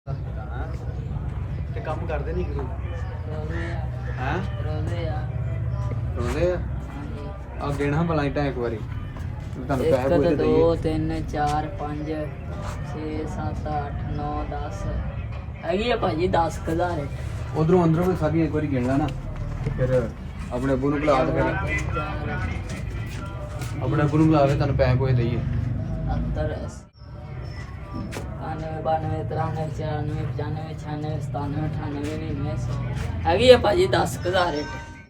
ਤੇ ਕੰਮ ਕਰਦੇ ਨਹੀਂ ਗੁਰੂ ਰੋਦੇ ਆ ਹੈ ਰੋਦੇ ਆ ਰੋਂਦੇ ਆ ਹਾਂਜੀ ਆ ਗਿਣਾ ਭਲਾ ਇੱਟਾਂ ਇੱਕ ਵਾਰੀ ਤੁਹਾਨੂੰ ਪੈਸੇ ਇੱਕ ਪੂਸੇ ਤੇ ਦਈਏ 2 3 4 5 6 7 8 9 10 ਹੈਗੀ ਆ ਭਾਜੀ 10,000 ਉਧਰੋਂ ਅੰਦਰੋਂ ਵੀ ਸਾਰੀਆਂ ਇੱਕ ਵਾਰੀ ਗਿਣ ਲਾ ਨਾ ਫਿਰ ਆਪਣੇ ਅੱਬੂ ਨੂੰ ਬੁਲਾ ਕੇ ਫਿਰ ਆਪਣੇ ਅੱਬੂ ਨੂੰ ਬੁਲਾ ਕੇ ਤੁਹਾਨੂੰ ਪੈਸੇ ਪੂਸੇ ਦਈਏ 70 92 93 94 95 96 97 98 99 ਹੈਗੀ ਆ ਭਾਜੀ 10,000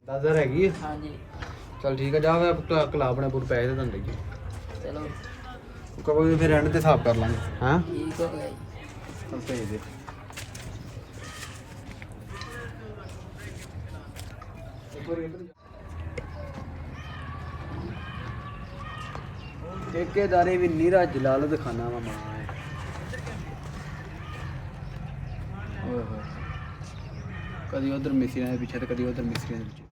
10,000 ਹੈਗੀ ਹੈ ਹਾਂਜੀ ਚਲ ਠੀਕ ਹੈ ਜਾ ਮੈਂ ਕਲਾ ਆਪਣੇ ਅੱਬੂ ਨੂੰ ਪੈਸੇ ਦੇ ਤੁਹਾਨੂੰ ਦਈਏ ਚਲੋ ਕਹੋਗੇ ਫਿਰ ਐਂਡ ਤੇ ਹਿਸਾਬ ਕਰ ਲਾਂਗੇ ਹਾਂ ਠੀਕ ਹੋ ਗਿਆ ਜੀ ਚਲ ਭੇਜ ਦੇ ਠੇਕੇਦਾਰੀ ਵੀ ਨੀਰਾ ਜਲਾਲ ਦਿਖਾਣਾ ਵਾ ਮਾਂ ਹੈ ਓਏ ਹੋਏ ਕਦੀ ਉਧਰ ਮਿਸਰੀਆਂ ਦੇ ਪਿੱਛੇ ਤੇ ਕਦੀ ਉਧਰ ਮਿਸਰੀਆਂ ਦੇ ਪਿੱਛੇ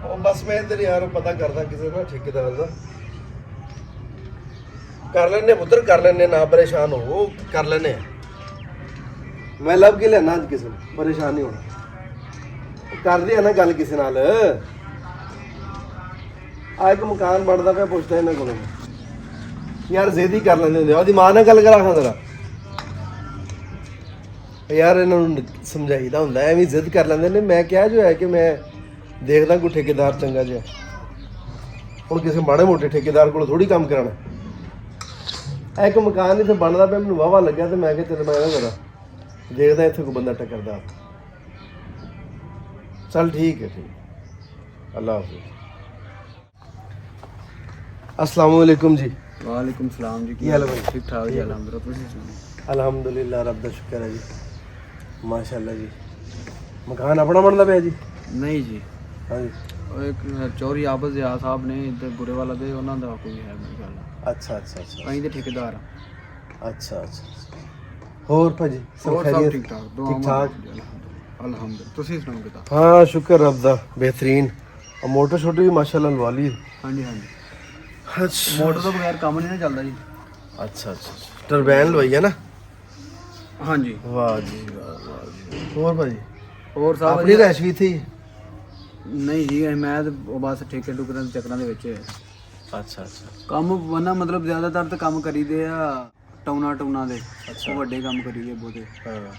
ਉਹ ਬਸ ਮੈਂ ਤੇਰੇ ਯਾਰ ਪਤਾ ਕਰਦਾ ਕਿਸੇ ਨਾਲ ਠੇਕੇਦਾਰ ਦਾ ਕਰ ਲੈਣੇ ਪੁੱਤਰ ਕਰ ਲੈਣੇ ਨਾ ਪਰੇਸ਼ਾਨ ਹੋ ਕਰ ਲੈਣੇ ਮੈਂ ਲੱਭ ਕੇ ਲੈਣਾ ਅੱਜ ਕਿਸੇ ਨੂੰ ਪਰੇਸ਼ਾਨ ਨਹੀਂ ਹੋਣਾ ਕਰਦੇ ਆ ਨਾ ਗੱਲ ਕਿਸੇ ਨਾਲ ਆ ਇੱਕ ਮਕਾਨ ਬਣਦਾ ਪਿਆ ਪੁੱਛਦਾ ਇਹਨਾਂ ਕੋਲੋਂ ਯਾਰ ਜ਼ੇਦੀ ਕਰ ਲੈਂਦੇ ਹੁੰਦੇ ਉਹਦੀ ਮਾਂ ਨਾਲ ਗੱਲ ਕਰਾ ਖਾਂ ਜ਼ਰਾ ਯਾਰ ਇਹਨਾਂ ਨੂੰ ਸਮਝਾਈਦਾ ਹੁੰਦਾ ਐਵੇਂ ਜ਼ਿੱਦ ਕਰ ਲੈਂਦੇ ਨੇ ਮੈਂ ਕਿਹਾ ਜੋ ਹੈ ਕਿ ਮੈਂ ਦੇਖਦਾ ਕੋਈ ਠੇਕੇਦਾਰ ਚੰਗਾ ਜਿਹਾ ਹੁਣ ਕਿਸੇ ਮਾੜੇ ਮੋਟੇ ਠੇਕੇਦਾਰ ਕੋਲ ਥੋੜੀ ਕੰਮ ਕਰਾਣਾ ਇੱਕ ਮਕਾਨ ਇੱਥੇ ਬਣਦਾ ਪਿਆ ਮੈਨੂੰ ਵਾਵਾ ਲੱਗਿਆ ਤੇ ਮੈਂ ਕਿਹਾ ਚੱਲ ਮੈਂ ਨਾ ਕਰਾਂ ਦੇਖਦਾ ਇੱਥੇ ਕੋਈ ਬੰਦਾ ਟੱਕਰਦਾ चल ठीक है ठीक अल्लाह हाफिज़ अस्सलाम वालेकुम जी वालेकुम सलाम जी की हाल है भाई ठीक ठाक जी अल्हम्दुलिल्लाह तुसीं सुनाओ अल्हम्दुलिल्लाह रब दा शुक्र है जी माशाल्लाह जी मकान अपना बनता पे जी नहीं जी हाँ जी ਉਹ ਇੱਕ ਚੌਰੀ ਆਬਦ ਜ਼ਿਆ ਸਾਹਿਬ ਨੇ ਇੱਧਰ ਬੁਰੇ ਵਾਲਾ ਦੇ ਉਹਨਾਂ ਦਾ ਕੋਈ ਹੈ ਮੇਰੀ ਗੱਲ अच्छा अच्छा अच्छा ਅਸੀਂ ਤੇ ਠੇਕੇਦਾਰ ਆ अच्छा अच्छा ਹੋਰ ਭਾਜੀ ਸਭ ਹੋਰ ਸਭ ਖੈਰੀਅਤ ਠੀਕ ਠਾਕ ठीक ठाक ਅਲਹਮਦੁਲਿल्लाह ਤੁਸੀਂ ਸੁਣਾਓ ਕਿਦਾਂ हाँ शुक्र रब दा बेहतरीन और मोटर छोटी भी माशाल्लाह लवा ली ਹਾਂਜੀ ਹਾਂਜੀ अच्छा ਮੋਟਰ ਤੋਂ ਬਗੈਰ ਕੰਮ ਨਹੀਂ ਨਾ ਚੱਲਦਾ ਜੀ अच्छा अच्छा टरबैन लवाई है ना ਹਾਂਜੀ वाह जी वाह जी और भाजी ਹੋਰ ਸਭ अपनी रैश भी थी ਨਹੀਂ ਜੀ ਮੈਂ ਤੇ ਉਹ ਬਸ ਠੇਕੇ ਟੁਕਰਾਂ ਦੇ ਚੱਕਰਾਂ ਦੇ ਵਿੱਚ अच्छा अच्छा ਕੰਮ ਬੰਨਾ ਮਤਲਬ ਜ਼ਿਆਦਾਤਰ ਤਾਂ ਕੰਮ ਕਰੀਦੇ ਆ ਟਾਉਣਾ ਦੇ ਉਹ ਵੱਡੇ ਕੰਮ ਕਰੀਦੇ ਬਹੁਤੇ हाँ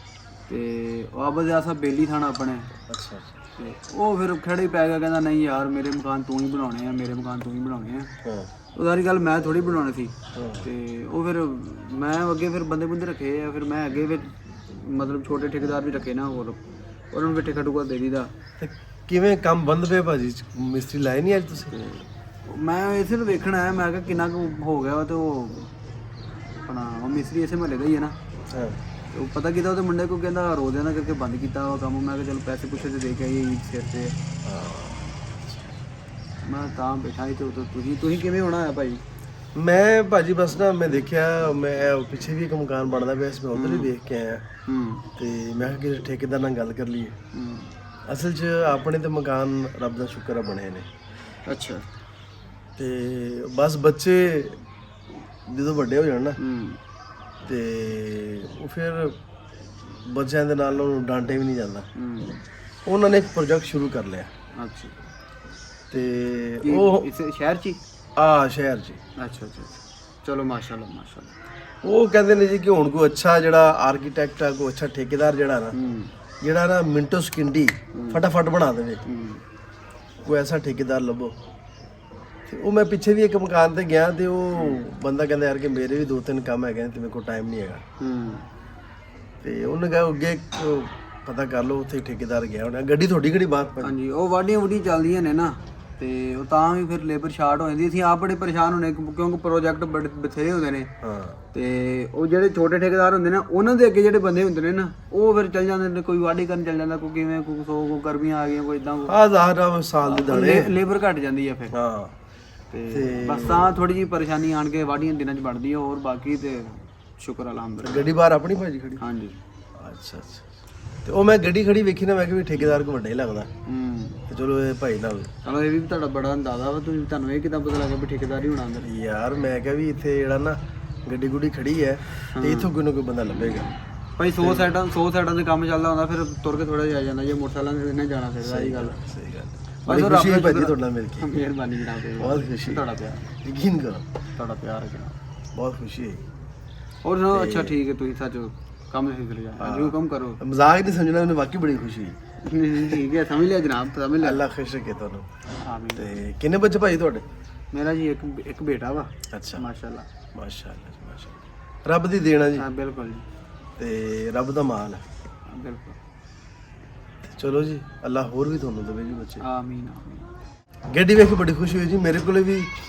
ਤੇ ਉਹ ਆਬਦ ਜ਼ਿਆ ਸਾਹਿਬ ਬੇਲੀ ਥਾਣਾ ਆਪਣੇ अच्छा ਤੇ ਉਹ ਫਿਰ ਖੜੇ ਪੈ ਗਿਆ ਕਹਿੰਦਾ ਨਹੀਂ ਯਾਰ ਮੇਰੇ ਮਕਾਨ ਤੂੰ ਹੀ ਬਣਾਉਣੇ ਆ ਮੇਰੇ ਮਕਾਨ ਤੂੰ ਹੀ ਬਣਾਉਣੇ ਆ हाँ ਉਹ ਸਾਰੀ ਗੱਲ ਮੈਂ ਥੋੜੀ ਬਣਾਉਣੀ ਸੀ ਤੇ ਉਹ ਫਿਰ ਮੈਂ ਅੱਗੇ ਫਿਰ ਬੰਦੇ ਰੱਖੇ ਆ ਫਿਰ ਮੈਂ ਅੱਗੇ ਫਿਰ ਮਤਲਬ ਛੋਟੇ ਠੇਕੇਦਾਰ ਵੀ ਰੱਖੇ ਨਾ ਹੋਰ ਉਹਨਾਂ ਨੂੰ ਵੀ ਠੇਕਾ ਟੁਕਾ ਦੇ ਦੀਦਾ ਤੇ ਕਿਵੇਂ ਕੰਮ ਬੰਦ ਪਿਆ ਭਾਜੀ ਮਿਸਤਰੀ ਲਾਏ ਨਹੀਂ ਅੱਜ ਤੁਸੀਂ ਮੈਂ ਇਸੇ ਨੂੰ ਵੇਖਣਾ ਹੈ ਮੈਂ ਕਿਹਾ ਕਿੰਨਾ ਕੁ ਹੋ ਗਿਆ ਵਾ ਤੇ ਉਹ ਆਪਣਾ ਉਹ ਮਿਸਤਰੀ ਇਸੇ ਮਹੱਲੇ ਦਾ ਹੀ ਹੈ ਨਾ ਹਾਂ ਤੇ ਉਹ ਪਤਾ ਕੀਤਾ ਉਹਦੇ ਮੁੰਡੇ ਕੋ ਕਹਿੰਦਾ ਰੋਦਿਆਂ ਦਾ ਕਰਕੇ ਬੰਦ ਕੀਤਾ ਉਹ ਕੰਮ ਮੈਂ ਕਿਹਾ ਚਲ ਪੈਸੇ ਪੁੱਛੇ ਤੇ ਦੇ ਕੇ ਆਈਏ ਈਦ ਸਿਰ ਤੇ ਮੈਂ ਤਾਂ ਬੈਠਾ ਸੀ ਤੇ ਉਦੋਂ ਤੁਸੀਂ ਕਿਵੇਂ ਹੋਣਾ ਹੈ ਭਾਈ ਮੈਂ ਭਾਜੀ ਬਸ ਨਾ ਮੈਂ ਦੇਖਿਆ ਮੈਂ ਪਿੱਛੇ ਵੀ ਇੱਕ ਮਕਾਨ ਬਣਦਾ ਪਿਆ ਸੀ ਮੈਂ ਉਧਰ ਹੀ ਦੇਖ ਕੇ ਆਇਆ ਤੇ ਮੈਂ ਕਿਹਾ ਕਿ ਠੇਕੇਦਾਰ ਨਾਲ ਗੱਲ ਕਰ ਲਈਏ ਅਸਲ 'ਚ ਆਪਣੇ ਤੇ ਮਕਾਨ ਰੱਬ ਦਾ ਸ਼ੁਕਰ ਆ ਬਣੇ ਨੇ ਅੱਛਾ ਤੇ ਬਸ ਬੱਚੇ ਜਦੋਂ ਵੱਡੇ ਹੋ ਜਾਣ ਨਾ ਤੇ ਉਹ ਫਿਰ ਬੱਚਿਆਂ ਦੇ ਨਾਲ ਉਹਨੂੰ ਡਾਂਟੇ ਵੀ ਨਹੀਂ ਜਾਂਦਾ ਉਹਨਾਂ ਨੇ ਇੱਕ ਪ੍ਰੋਜੈਕਟ ਸ਼ੁਰੂ ਕਰ ਲਿਆ ਅੱਛਾ ਤੇ ਉਹ ਇਸ ਸ਼ਹਿਰ 'ਚ ਹੀ ਸ਼ਹਿਰ 'ਚ ਅੱਛਾ ਚਲੋ ਮਾਸ਼ਾਅੱਲਾ ਉਹ ਕਹਿੰਦੇ ਨੇ ਜੀ ਕਿ ਹੁਣ ਕੋਈ ਅੱਛਾ ਜਿਹੜਾ ਆਰਕੀਟੈਕਟ ਆ ਕੋਈ ਅੱਛਾ ਠੇਕੇਦਾਰ ਜਿਹੜਾ ਨਾ ਮਿੰਟੋ ਸਕਿੰਡੀ ਫਟਾਫਟ ਬਣਾ ਦੇਵੇ ਕੋਈ ਐਸਾ ਠੇਕੇਦਾਰ ਲੱਭੋ ਤੇ ਉਹ ਮੈਂ ਪਿੱਛੇ ਵੀ ਇੱਕ ਮਕਾਨ ਤੇ ਗਿਆ ਤੇ ਉਹ ਬੰਦਾ ਕਹਿੰਦਾ ਯਾਰ ਕਿ ਮੇਰੇ ਵੀ 2-3 ਕੰਮ ਹੈਗੇ ਨੇ ਤੇ ਮੇਰੇ ਕੋਲ ਟਾਈਮ ਨਹੀਂ ਹੈਗਾ ਤੇ ਉਹਨੇ ਕਿਹਾ ਅੱਗੇ ਪਤਾ ਕਰ ਲਓ ਉੱਥੇ ਠੇਕੇਦਾਰ ਗਿਆ ਹੋਣਾ ਗੱਡੀ ਤੁਹਾਡੀ ਕਿਹੜੀ ਬਾਤ ਹਾਂਜੀ ਉਹ ਵਾਢੀਆਂ ਚੱਲਦੀਆਂ ਨੇ ਨਾ ਤੇ ਉਹ ਤਾਂ ਵੀ ਫਿਰ ਲੇਬਰ ਸ਼ਾਰਟ ਹੋ ਜਾਂਦੀ ਅਸੀਂ ਆਪ ਬੜੇ ਪਰੇਸ਼ਾਨ ਹੋਣੇ ਕਿਉਂਕਿ ਪ੍ਰੋਜੈਕਟ ਬੜੇ ਬਥੇਰੇ ਹੁੰਦੇ ਨੇ ਹਾਂ ਤੇ ਉਹ ਜਿਹੜੇ ਛੋਟੇ ਠੇਕੇਦਾਰ ਹੁੰਦੇ ਨੇ ਉਹਨਾਂ ਦੇ ਅੱਗੇ ਜਿਹੜੇ ਬੰਦੇ ਹੁੰਦੇ ਨੇ ਨਾ ਉਹ ਫਿਰ ਚੱਲ ਜਾਂਦੇ ਨੇ ਕੋਈ ਵਾਢੀ ਕਰਨ ਚੱਲ ਜਾਂਦਾ ਕੋਈ ਕਿਵੇਂ ਕੋਈ ਸੌ ਕੋਈ ਗਰਮੀਆਂ ਆ ਗਈਆਂ ਕੋਈ ਇਦਾਂ ਜ਼ਾਹਰ ਸਾਲ ਦੇ ਦਾਣੇ ਲੇਬਰ ਘਟ ਜਾਂਦੀ ਆ ਫਿਰ ਹਾਂ ਤੇ ਬਸ ਤਾਂ ਥੋੜੀ ਜਿਹੀ ਪਰੇਸ਼ਾਨੀ ਆਣ ਕੇ ਵਾਢੀਆਂ ਦਿਨਾਂ 'ਚ ਬਣਦੀ ਆ ਹੋਰ ਬਾਕੀ ਤੇ ਸ਼ੁਕਰ ਅਲਹਮਦੁਲਿਲਾ ਗੱਡੀ ਬਾਹਰ ਆਪਣੀ ਭਾਜੀ ਖੜੀ ਹਾਂਜੀ ਅੱਛਾ ਤੇ ਉਹ ਮੈਂ ਗੱਡੀ ਖੜੀ ਵੇਖੀ ਨਾ, ਮੈਂ ਕਿਹਾ ਵੀ ਠੇਕੇਦਾਰ ਕੋ ਵੱਡਾ ਹੀ ਲੱਗਦਾ, ਤੇ ਚਲੋ ਇਹ ਭਾਈ ਨਾਲ ਚਲੋ ਇਹ ਵੀ ਤੁਹਾਡਾ ਬੜਾ ਅੰਦਾਜ਼ਾ ਵਾ, ਤੁਸੀਂ ਤੁਹਾਨੂੰ ਇਹ ਕਿਦਾਂ ਪਤਾ ਲੱਗਾ ਵੀ ਠੇਕੇਦਾਰ ਹੀ ਹੋਣਾ ਅੰਦਰ? ਯਾਰ ਮੈਂ ਕਿਹਾ ਵੀ ਇੱਥੇ ਜਿਹੜਾ ਨਾ ਗੱਡੀ ਗੁੱਡੀ ਖੜੀ ਹੈ ਤੇ ਇੱਥੋਂ ਕੋਈ ਨਾ ਕੋਈ ਬੰਦਾ ਲੱਭੇਗਾ। ਭਾਈ 100 ਸਾਈਡਾਂ ਦੇ ਕੰਮ ਚੱਲਦਾ ਹੁੰਦਾ, ਫਿਰ ਤੁਰ ਕੇ ਥੋੜਾ ਜਿਹਾ ਆ ਜਾਂਦਾ, ਜੇ ਮੋਟਰਸਾਈਕਲਾਂ ਤੇ ਇਹਨੇ ਜਾਣਾ ਫਿਰ ਆਹੀ ਗੱਲ। ਸਹੀ ਗੱਲ, ਬੜੀ ਖੁਸ਼ੀ ਹੋਈ ਭਾਜੀ ਤੁਹਾਡੇ ਨਾਲ ਮਿਲ ਕੇ, ਮਿਹਰਬਾਨੀ ਜਨਾਬ ਜੀ, ਬਹੁਤ ਖੁਸ਼ੀ, ਤੁਹਾਡਾ ਪਿਆਰ, ਯਕੀਨ ਕਰੋ ਤੁਹਾਡਾ ਪਿਆਰ ਹੈ ਜਨਾਬ, ਬਹੁਤ ਖੁਸ਼ੀ ਹੋਈ। ਹੋਰ ਸੁਣਾਓ? ਅੱਛਾ ਠੀਕ ਹੈ, ਤੁਸੀਂ ਸੱਚ ਕੰਮ ਸਿੱਖ ਲਿਆ, ਜੋ ਕੰਮ ਕਰੋ, ਮਜ਼ਾਕ ਨਹੀਂ ਸਮਝਣਾ, ਮੈਨੂੰ ਵਾਕਈ ਬੜੀ ਖੁਸ਼ੀ ਹੋਈ। ਨਹੀਂ ਠੀਕ ਹੈ, ਸਮਝ ਲਿਆ ਜਨਾਬ, ਸਮਝ ਲਿਆ। ਅੱਲਾ ਖੁਸ਼ ਰੱਖੇ ਤੁਹਾਨੂੰ। ਆਮੀਨ। ਤੇ ਕਿੰਨੇ ਬੱਚੇ ਭਾਈ ਤੁਹਾਡੇ? ਮੇਰਾ ਜੀ ਇੱਕ ਬੇਟਾ ਵਾ। ਅੱਛਾ, ਮਾਸ਼ਾਅੱਲਾ ਮਾਸ਼ਾਅੱਲਾ ਜੀ, ਮਾਸ਼ਾਅੱਲਾ, ਰੱਬ ਦੀ ਦੇਣ ਹੈ ਜੀ, ਹਾਂ ਬਿਲਕੁਲ ਜੀ, ਤੇ ਰੱਬ ਦਾ ਮਾਲ ਹੈ। ਬਿਲਕੁਲ। ਚਲੋ ਜੀ, ਅੱਲਾ ਹੋਰ ਵੀ ਤੁਹਾਨੂੰ ਦੇਵੇ ਜੀ ਬੱਚੇ। ਆਮੀਨ ਆਮੀਨ। ਗੱਡੀ ਵੇਖ ਕੇ ਬੜੀ ਖੁਸ਼ੀ ਹੋਈ ਜੀ, ਮੇਰੇ ਕੋਲੇ ਵੀ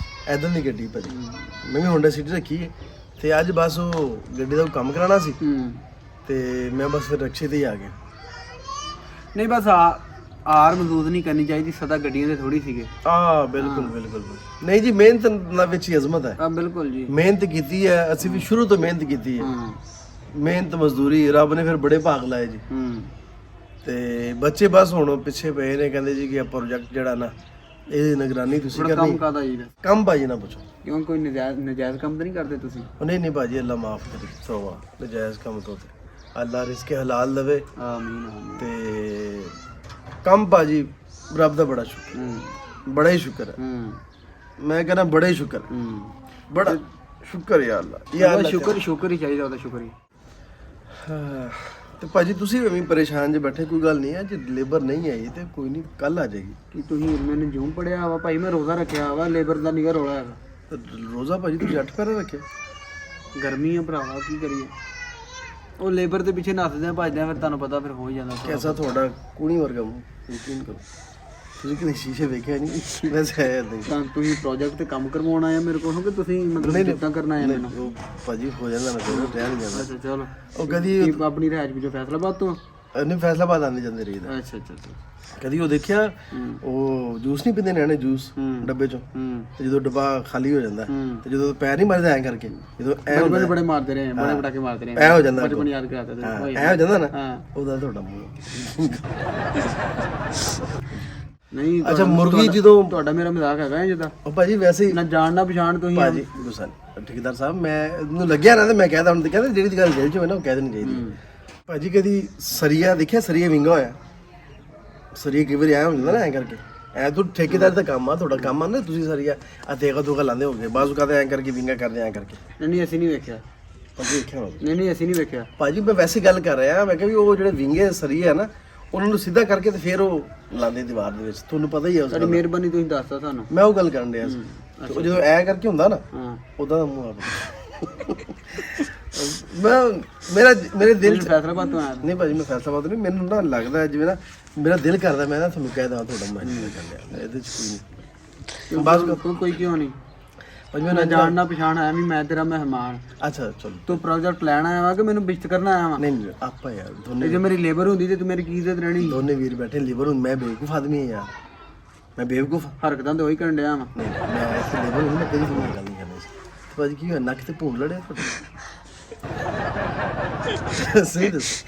ਐਦਾਂ ਦੀ ਗੱਡੀ ਭਾਜੀ, ਮੈਂ ਵੀ ਹੋਂਡਾ ਸਿਟੀ ਰੱਖੀ ਹੈ, ਤੇ ਅੱਜ ਬਸ ਉਹ ਗੱਡੀ ਦਾ ਕੰਮ ਕਰਾਉਣਾ ਸੀ, ਤੇ ਮੈਂ ਬਸ ਫਿਰ ਰਕਸ਼ੇ ਤੇ ਹੀ ਆ ਗਿਆ। ਨਹੀਂ ਬਸ ਆਰ ਮਹਿਸੂਸ ਨਹੀਂ ਕਰਨੀ ਚਾਹੀਦੀ, ਸਦਾ ਗੱਡੀਆਂ ਦੇ ਥੋੜੀ ਸੀਗੇ। ਬਿਲਕੁਲ ਬਿਲਕੁਲ ਨਹੀਂ ਜੀ, ਮਿਹਨਤ ਨਾਲ ਵਿੱਚ ਹੀ ਅਜ਼ਮਤ ਹੈ। ਬਿਲਕੁਲ ਜੀ, ਮਿਹਨਤ ਕੀਤੀ ਹੈ, ਅਸੀਂ ਵੀ ਸ਼ੁਰੂ ਤੋਂ ਮਿਹਨਤ ਕੀਤੀ ਹੈ, ਮਿਹਨਤ ਮਜ਼ਦੂਰੀ, ਰੱਬ ਨੇ ਫਿਰ ਬੜੇ ਭਾਗ ਲਾਏ ਜੀ। ਤੇ ਬੱਚੇ ਬਸ ਹੁਣ ਪਿੱਛੇ ਪਏ ਨੇ, ਕਹਿੰਦੇ ਜੀ ਕਿ ਇਹ ਪ੍ਰੋਜੈਕਟ ਜਿਹੜਾ ਨਾ ਇਹਦੀ ਨਿਗਰਾਨੀ ਤੁਸੀਂ ਕੰਮ ਕਰਨੀ। ਕਾਦਾ ਜੀ? ਕੰਮ ਭਾਜੀ ਨਾ ਪੁੱਛੋ, ਕਿਉਂ ਕੋਈ ਨਜਾਇਜ਼ ਕੰਮ ਤਾਂ ਨਹੀਂ ਕਰਦੇ ਤੁਸੀਂ? ਨਹੀਂ ਨਹੀਂ ਭਾਜੀ, ਅੱਲਾ ਮਾਫ ਕਰੇ, ਤੋਬਾ, ਨਜਾਇਜ਼ ਕੰਮ ਤੋਂ ਤੇ ਅੱਲਾ ਰਿਜ਼ਕ ਹਲਾਲ ਦੇਵੇ। ਆਮੀਨ ਆਮੀਨ। ਤੇ ਕੰਮ ਭਾਜੀ ਰੱਬ ਦਾ ਬੜਾ ਸ਼ੁਕਰ, ਬੜਾ ਹੀ ਸ਼ੁਕਰ ਹੈ, ਮੈਂ ਕਹਿੰਦਾ ਬੜਾ ਹੀ ਸ਼ੁਕਰ, ਬੜਾ ਸ਼ੁਕਰ ਹੈ ਅੱਲਾ, ਯਾ ਅੱਲਾ ਸ਼ੁਕਰ ਹੀ ਚਾਹੀਦਾ, ਉਹਦਾ ਸ਼ੁਕਰ ਹੀ। ਤੇ ਭਾਜੀ ਤੁਸੀਂ ਵੀ ਪਰੇਸ਼ਾਨ ਜੇ ਬੈਠੇ, ਕੋਈ ਗੱਲ ਨਹੀਂ ਹੈ, ਜੇ ਲੇਬਰ ਨਹੀਂ ਆਈ ਤੇ ਕੋਈ ਨਹੀਂ, ਕੱਲ ਆ ਜਾਏਗੀ। ਕਿ ਤੁਸੀਂ ਮੈਨੂੰ ਜੂਮ ਪੜਿਆ ਵਾ ਭਾਈ, ਮੈਂ ਰੋਜ਼ਾ ਰੱਖਿਆ ਵਾ, ਲੇਬਰ ਦਾ ਨਿਗਾ ਰੋਲਾ ਹੈਗਾ। ਤੇ ਰੋਜ਼ਾ ਭਾਜੀ ਤੁਸੀਂ 8 ਪੈਰਾ ਰੱਖਿਆ? ਗਰਮੀ ਆ ਭਰਾਵਾ, ਕੀ ਕਰੀਏ, ਉਹ ਲੇਬਰ ਦੇ ਪਿੱਛੇ ਨੱਸਦੇ ਆ ਭੱਜਦੇ ਆ, ਫਿਰ ਤੁਹਾਨੂੰ ਪਤਾ ਫਿਰ ਹੋ ਹੀ ਜਾਂਦਾ। ਕੈਸਾ ਤੁਹਾਡਾ ਕੂਣੀ ਵਰਗਾ ਮੂੰਹ, ਯਕੀਨ ਕਰੋ, ਤੁਸੀਂ ਕਿਤੇ ਸ਼ੀਸ਼ੇ ਵੇਖਿਆ ਨਹੀਂ, ਵੈਸੇ ਹੈ ਨਹੀਂ। ਤਾਂ ਤੁਸੀਂ ਪ੍ਰੋਜੈਕਟ ਤੇ ਕੰਮ ਕਰਵਾਉਣ ਆਏ ਮੇਰੇ ਕੋਲ, ਕਿ ਤੁਸੀਂ ਮਤਲਬ ਕਿੱਦਾਂ ਕਰਨਾ ਹੈ ਮੈਨੂੰ? ਉਹ ਭਾਜੀ ਹੋ ਜਾਂਦਾ ਨਾ, ਕੋਈ ਰਹਿ ਨਹੀਂ ਜਾਂਦਾ। ਅੱਛਾ ਚਲੋ, ਉਹ ਕਦੀ ਆਪਣੀ ਰਿਹਾਇਸ਼ ਵਿੱਚੋਂ ਫੈਸਲਾਬਾਦ ਤੋਂ? ਨਹੀਂ, ਫੈਸਲਾਬਾਦ ਆਉਂਦੇ ਜਾਂਦੇ ਰਹੀਦਾ। ਅੱਛਾ ਅੱਛਾ ਅੱਛਾ। ਕਦੀ ਉਹ ਦੇਖਿਆ, ਉਹ ਜੂਸ ਨਹੀਂ ਪੀਂਦੇ ਨਿਆਣੇ, ਜੂਸ ਡੱਬੇ ਚੋਂ, ਤੇ ਜਦੋਂ ਡੱਬਾ ਖਾਲੀ ਹੋ ਜਾਂਦਾ ਤੇ ਜਦੋਂ ਪੈਰ ਨਹੀਂ ਮਾਰਦਾ ਐਂ ਕਰਕੇ, ਜਦੋਂ ਐ ਹੁੰਦਾ ਬੜੇ ਮਾਰਦੇ ਰਹੇ, ਬੜੇ ਪਟਾਕੇ ਮਾਰਦੇ ਰਹੇ, ਐ ਹੋ ਜਾਂਦਾ, ਬਚਪਨ ਯਾਦ ਕਰਾਤਾ ਐ ਹੋ ਜਾਂਦਾ ਨਾ, ਉਹਦਾ ਤੁਹਾਡਾ ਮੂੰਹ। ਨਹੀਂ ਅੱਛਾ, ਮੁਰਗੀ ਜਦੋਂ ਤੁਹਾਡਾ ਮੇਰਾ ਮਜ਼ਾਕ ਹੈਗਾ ਜਿੱਦਾਂ? ਉਹ ਭਾਜੀ ਵੈਸੇ ਹੀ ਨਾ ਜਾਣ ਨਾ ਪਛਾਣ ਤੁਸੀਂ ਭਾਜੀ, ਗੁੱਸਾ ਨਹੀਂ ਠੇਕੇਦਾਰ ਸਾਹਿਬ, ਮੈਨੂੰ ਲੱਗਿਆ ਨਾ ਤੇ ਮੈਂ ਕਹਿਦਾ, ਹੁਣ ਤੇ ਕਹਿੰਦੇ ਜਿਹੜੀ ਗੱਲ ਦਿਲ 'ਚ ਹੋਵੇ ਨਾ ਉਹ ਕਹਿ ਦੇਣੀ ਚਾਹੀਦੀ। ਭਾਜੀ ਕਦੀ ਸਰੀਆ ਦੇਖਿਆ, ਸਰੀਆ ਵਿੰਗਾ ਹੋਇਆ, ਸਰੀਆ ਕਈ ਵਾਰੀ ਆਇਆ ਹੁੰਦਾ ਨਾ ਐਂ ਕਰਕੇ, ਐ ਤੂੰ ਠੇਕੇਦਾਰ ਦਾ ਕੰਮ ਆ, ਤੁਹਾਡਾ ਕੰਮ ਆ ਨਾ, ਤੁਸੀਂ ਸਰੀਆ ਆ ਤੇਗਾ ਤੂਗਾ ਲਾਉਂਦੇ ਹੋਗੇ, ਬਾਜ਼ੂ ਕਹਿੰਦੇ ਐਂ ਕਰਕੇ ਵਿੰਗਾ ਕਰਦੇ ਐਂ ਕਰਕੇ। ਨਹੀਂ ਅਸੀਂ ਨਹੀਂ ਵੇਖਿਆ ਭਾਜੀ ਵੇਖਿਆ ਹੋਣਾ? ਨਹੀਂ ਅਸੀਂ ਨਹੀਂ ਵੇਖਿਆ ਭਾਜੀ, ਮੈਂ ਵੈਸੇ ਗੱਲ ਕਰ ਰਿਹਾ, ਮੈਂ ਕਿਹਾ ਵੀ ਉਹ ਜਿਹੜੇ ਵਿੰਗੇ ਸਰੀਆ ਨਾ, ਉਹਨਾਂ ਨੂੰ ਸਿੱਧਾ ਕਰਕੇ ਤੇ ਫਿਰ ਉਹ ਲਾਉਂਦੇ ਦੀਵਾਰ ਦੇ ਵਿੱਚ, ਤੁਹਾਨੂੰ ਪਤਾ ਹੀ ਹੈ ਉਸ ਤੁਹਾਡੀ ਮਿਹਰਬਾਨੀ, ਤੁਸੀਂ ਦੱਸਤਾ ਸਾਨੂੰ, ਮੈਂ ਉਹ ਗੱਲ ਕਰਨ ਡਿਆ ਸੀ। ਉਹ ਜਦੋਂ ਐ ਕਰਕੇ ਹੁੰਦਾ ਨਾ, ਹਾਂ, ਉਦਾਂ ਦਾ ਮੂੰਹ ਆ ਮੇਰੇ ਦਿਲ 'ਚ ਫੈਸਲਾਬਾਦ ਤੋਂ ਆਇਆ? ਨਹੀਂ ਭਾਜੀ, ਮੈਂ ਫੈਸਲਾਬਾਦ ਨਹੀਂ, ਮੈਨੂੰ ਨਾ ਲੱਗਦਾ ਜਿਵੇਂ ਨਾ ਮੇਰਾ ਦਿਲ ਕਰਦਾ ਮੈਂ ਨਾ ਤੁਹਾਨੂੰ ਕਹਿ ਦਾਂ ਤੁਹਾਡਾ ਮਹਿਸੂਸ ਕਰ ਲਿਆ, ਇਹਦੇ 'ਚ ਕੋਈ ਨਹੀਂ, ਬਸ ਕੋਈ ਕਿਉਂ ਨਹੀਂ ਭਾਜੀ, ਮੈਂ ਨਾ ਜਾਣ ਨਾ ਪਛਾਣ ਆਇਆ ਵੀ ਮੈਂ ਤੇਰਾ ਮਹਿਮਾਨ। ਅੱਛਾ ਚਲੋ, ਤੂੰ ਪ੍ਰੋਜੈਕਟ ਲੈਣ ਆਇਆ ਵਾ ਕਿ ਮੈਨੂੰ ਬਿਸ਼ਤ ਕਰਨ ਆਇਆ ਵਾ? ਨਹੀਂ ਆਪਾਂ ਯਾਰ ਦੋਨੇ, ਜੇ ਮੇਰੀ ਲੇਬਰ ਹੁੰਦੀ ਤੇ ਤੂੰ ਮੇਰੀ ਕੀ ਇੱਜ਼ਤ ਰਹਿਣੀ? ਦੋਨੇ ਵੀਰ ਬੈਠੇ ਲੀਵਰ ਹੁਣ, ਮੈਂ ਬੇਵਕੂਫ ਆਦਮੀ ਹਾਂ ਯਾਰ, ਮੈਂ ਬੇਵਕੂਫ ਹਰਕਤਾਂ ਤੇ ਉਹੀ ਕਰਨ ਡਿਆ ਵਾ। ਨਹੀਂ, ਮੈਂ ਇੱਥੇ ਲੇਬਰ ਹੁੰਦੀ, ਮੈਂ ਕਦੀ ਤੁਹਾਨੂੰ ਗੱਲ ਨਹੀਂ ਕਰਨੀ ਸੀ। ਤੇ ਭਾਜੀ ਕੀ ਹੋਇਆ, ਨੱਕ ਤੇ ਭੂੰਡ ਲੜਿਆ ਤੁਹਾਡੇ? ਸਹੀ ਦੱਸ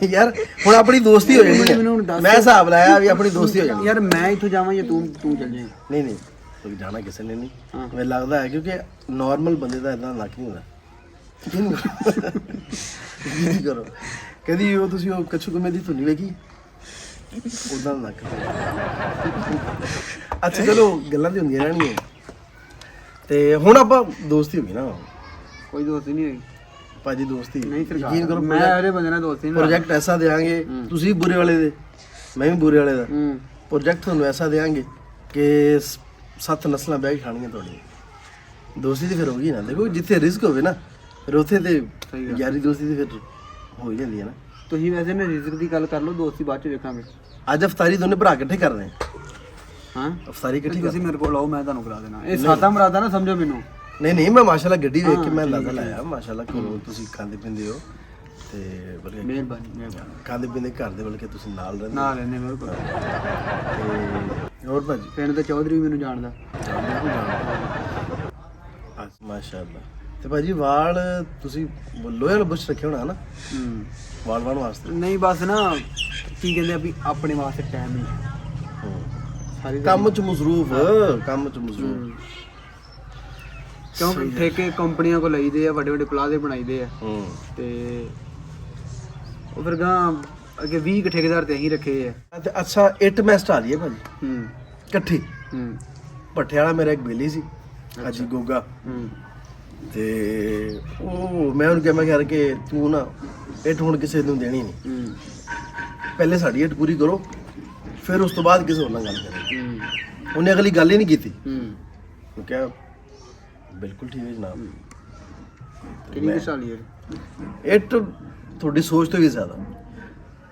ਯਾਰ, ਹੁਣ ਆਪਣੀ ਦੋਸਤੀ ਹੋ ਜਾਣੀ, ਮੈਂ ਹਿਸਾਬ ਲਾਇਆ ਵੀ ਆਪਣੀ ਦੋਸਤੀ ਹੋ ਜਾਣੀ। ਯਾਰ ਮੈਂ ਇੱਥੋਂ ਜਾਵਾਂ ਜਾਂ ਤੂੰ ਚੱਲ ਜਾਏ? ਨਹੀਂ ਨਹੀਂ, ਕੋਈ ਜਾਣਾ ਕਿਸੇ ਨੇ ਨਹੀਂ, ਮੈਨੂੰ ਲੱਗਦਾ ਹੈ ਕਿਉਂਕਿ ਨਾਰਮਲ ਬੰਦੇ ਦਾ ਇਦਾਂ ਨੱਕ ਨਹੀਂ ਹੁੰਦਾ। ਕੀ ਕਰੋ, ਕਦੀ ਉਹ ਤੁਸੀਂ ਉਹ ਕੱਛੂ ਕੁਮੇ ਦੀ ਧੁਨੀ ਵੇਖੀ, ਉਦਾਂ ਦਾ ਨੱਕ। ਅੱਛਾ ਚਲੋ, ਗੱਲਾਂ ਤੇ ਹੁੰਦੀਆਂ ਰਹਿਣਗੀਆਂ, ਤੇ ਹੁਣ ਆਪਾਂ ਦੋਸਤੀ ਹੋ ਗਈ ਨਾ? ਕੋਈ ਦੋਸਤੀ ਨਹੀਂ ਹੋਈ ਭਾਜੀ, ਦੋਸਤੀ ਨਹੀਂ ਯਕੀਨ ਕਰੋ, ਮੈਂ ਇਹਦੇ ਬੰਦੇ ਨਾਲ ਦੋਸਤੀ ਨਹੀਂ। ਪ੍ਰੋਜੈਕਟ ਐਸਾ ਦੇਾਂਗੇ, ਤੁਸੀਂ ਬੁਰੇ ਵਾਲੇ ਦੇ, ਮੈਂ ਵੀ ਬੁਰੇ ਵਾਲੇ ਦਾ, ਪ੍ਰੋਜੈਕਟ ਤੁਹਾਨੂੰ ਐਸਾ ਦੇਾਂਗੇ ਕਿ 7 ਨਸਲਾਂ ਬਹਿ ਕੇ ਖਾਣੀਆਂ ਤੁਹਾਡੀਆਂ। ਦੋਸਤੀ ਤੇ ਫਿਰ ਹੋ ਗਈ ਨਾ, ਦੇਖੋ ਜਿੱਥੇ ਰਿਸਕ ਹੋਵੇ ਨਾ, ਫਿਰ ਉੱਥੇ ਤੇ ਯਾਰੀ ਦੋਸਤੀ ਤੇ ਫਿਰ ਹੋ ਹੀ ਜਾਂਦੀ ਹੈ ਨਾ। ਤੁਸੀਂ ਵੈਸੇ ਮੈਂ ਰਿਜ਼ਕ ਦੀ ਗੱਲ ਕਰ ਲਓ, ਦੋਸਤੀ ਬਾਅਦ ਚ ਵੇਖਾਂਗੇ। ਅੱਜ ਅਫਤਾਰੀ ਦੋਨੇ ਭਰਾ ਇਕੱਠੇ ਕਰ ਰਹੇ ਹਾਂ, ਅਫਤਾਰੀ ਇਕੱਠੀ ਤੁਸੀਂ ਮੇਰੇ ਕੋਲ ਆਓ, ਮੈਂ ਤੁਹਾਨੂੰ ਕਰਾ ਦੇਣਾ। ਇਹ ਸਾਦਾ ਮਰਾਦਾ ਨਾ ਸਮਝੋ ਮੈਨੂੰ। ਨਹੀਂ, ਮੈਂ ਮਾਸ਼ਾਅੱਲਾ ਗੱਡੀ ਵੇਖ ਕੇ ਮੈਂ ਅੰਦਾਜ਼ਾ ਲਾਇਆ, ਮਾਸ਼ਾਅੱਲਾ ਕੋਲੋਂ ਤੁਸੀਂ ਖਾਂਦੇ ਪੀਂਦੇ ਹੋ, ਤੇ ਬਲਕਿ ਮਿਹਰਬਾਨੀ ਖਾਂਦੇ ਪੀਂਦੇ ਘਰ ਦੇ, ਬਲਕਿ ਤੁਸੀਂ ਨਾਲ ਰਹਿੰਦੇ ਨਾਲ ਰਹਿੰਦੇ ਮੇਰੇ ਕੋਲ। ਤੇ ਹੋਰ ਭਾਜੀ ਪਿੰਡ ਦਾ ਚੌਧਰੀ ਮੈਨੂੰ ਜਾਣਦਾ। ਮਾਸ਼ਾਅੱਲਾ, ਤੇ ਭਾਜੀ ਵਾਲ ਤੁਸੀਂ ਲੋਹੇ ਵਾਲਾ ਬੁਰਸ਼ ਰੱਖਿਆ ਹੋਣਾ ਨਾ ਵਾਲ ਵਾਣ ਵਾਸਤੇ? ਨਹੀਂ ਬਸ ਨਾ ਕੀ ਕਹਿੰਦੇ ਆ ਵੀ ਆਪਣੇ ਵਾਸਤੇ ਟਾਈਮ ਨਹੀਂ ਸਾਰੀ ਕੰਮ ਚ ਮਸਰੂਫ ਕਿਉਂਕਿ ਠੇਕੇ ਕੰਪਨੀਆਂ ਕੋ ਲਈਦੇ ਆ, ਵੱਡੇ ਵੱਡੇ ਪਲਾਜ਼ੇ ਬਣਾਈਦੇ ਆ ਤੇ ਉਹ ਫਿਰ ਗਾਂ ਅੱਗੇ 20 ਕੁ ਠੇਕੇਦਾਰ ਤੇ ਅਸੀਂ ਰੱਖੇ ਆ। ਤੇ ਅੱਛਾ ਇੱਟ ਮੈਂ ਸਟਾ ਲਈ ਹੈ ਭਾਜੀ ਇਕੱਠੀ। ਭੱਠੇ ਵਾਲਾ ਮੇਰਾ ਇੱਕ ਬੇਲੀ ਸੀ ਅਜੀ ਗੋਗਾ, ਤੇ ਉਹ ਮੈਂ ਉਹਨੂੰ ਕਿਹਾ ਮੈਂ ਕਿਹਾ ਕਿ ਤੂੰ ਨਾ ਇੱਟ ਹੁਣ ਕਿਸੇ ਨੂੰ ਦੇਣੀ ਨਹੀਂ, ਪਹਿਲੇ ਸਾਡੀ ਇੱਟ ਪੂਰੀ ਕਰੋ ਫਿਰ ਉਸ ਤੋਂ ਬਾਅਦ ਕਿਸੇ ਹੋਰ ਨਾਲ ਗੱਲ ਕਰੇ। ਉਹਨੇ ਅਗਲੀ ਗੱਲ ਹੀ ਨਹੀਂ ਕੀਤੀ। ਉਹ ਕਿਹਾ ਬਿਲਕੁਲ ਠੀਕ ਹੈ ਜਨਾਬ। ਕਿੰਨੀ ਕੁ ਸਾਲੀ ਹੈ ਇੱਟ ਤੁਹਾਡੀ ਸੋਚ ਤੋਂ ਵੀ ਜ਼ਿਆਦਾ।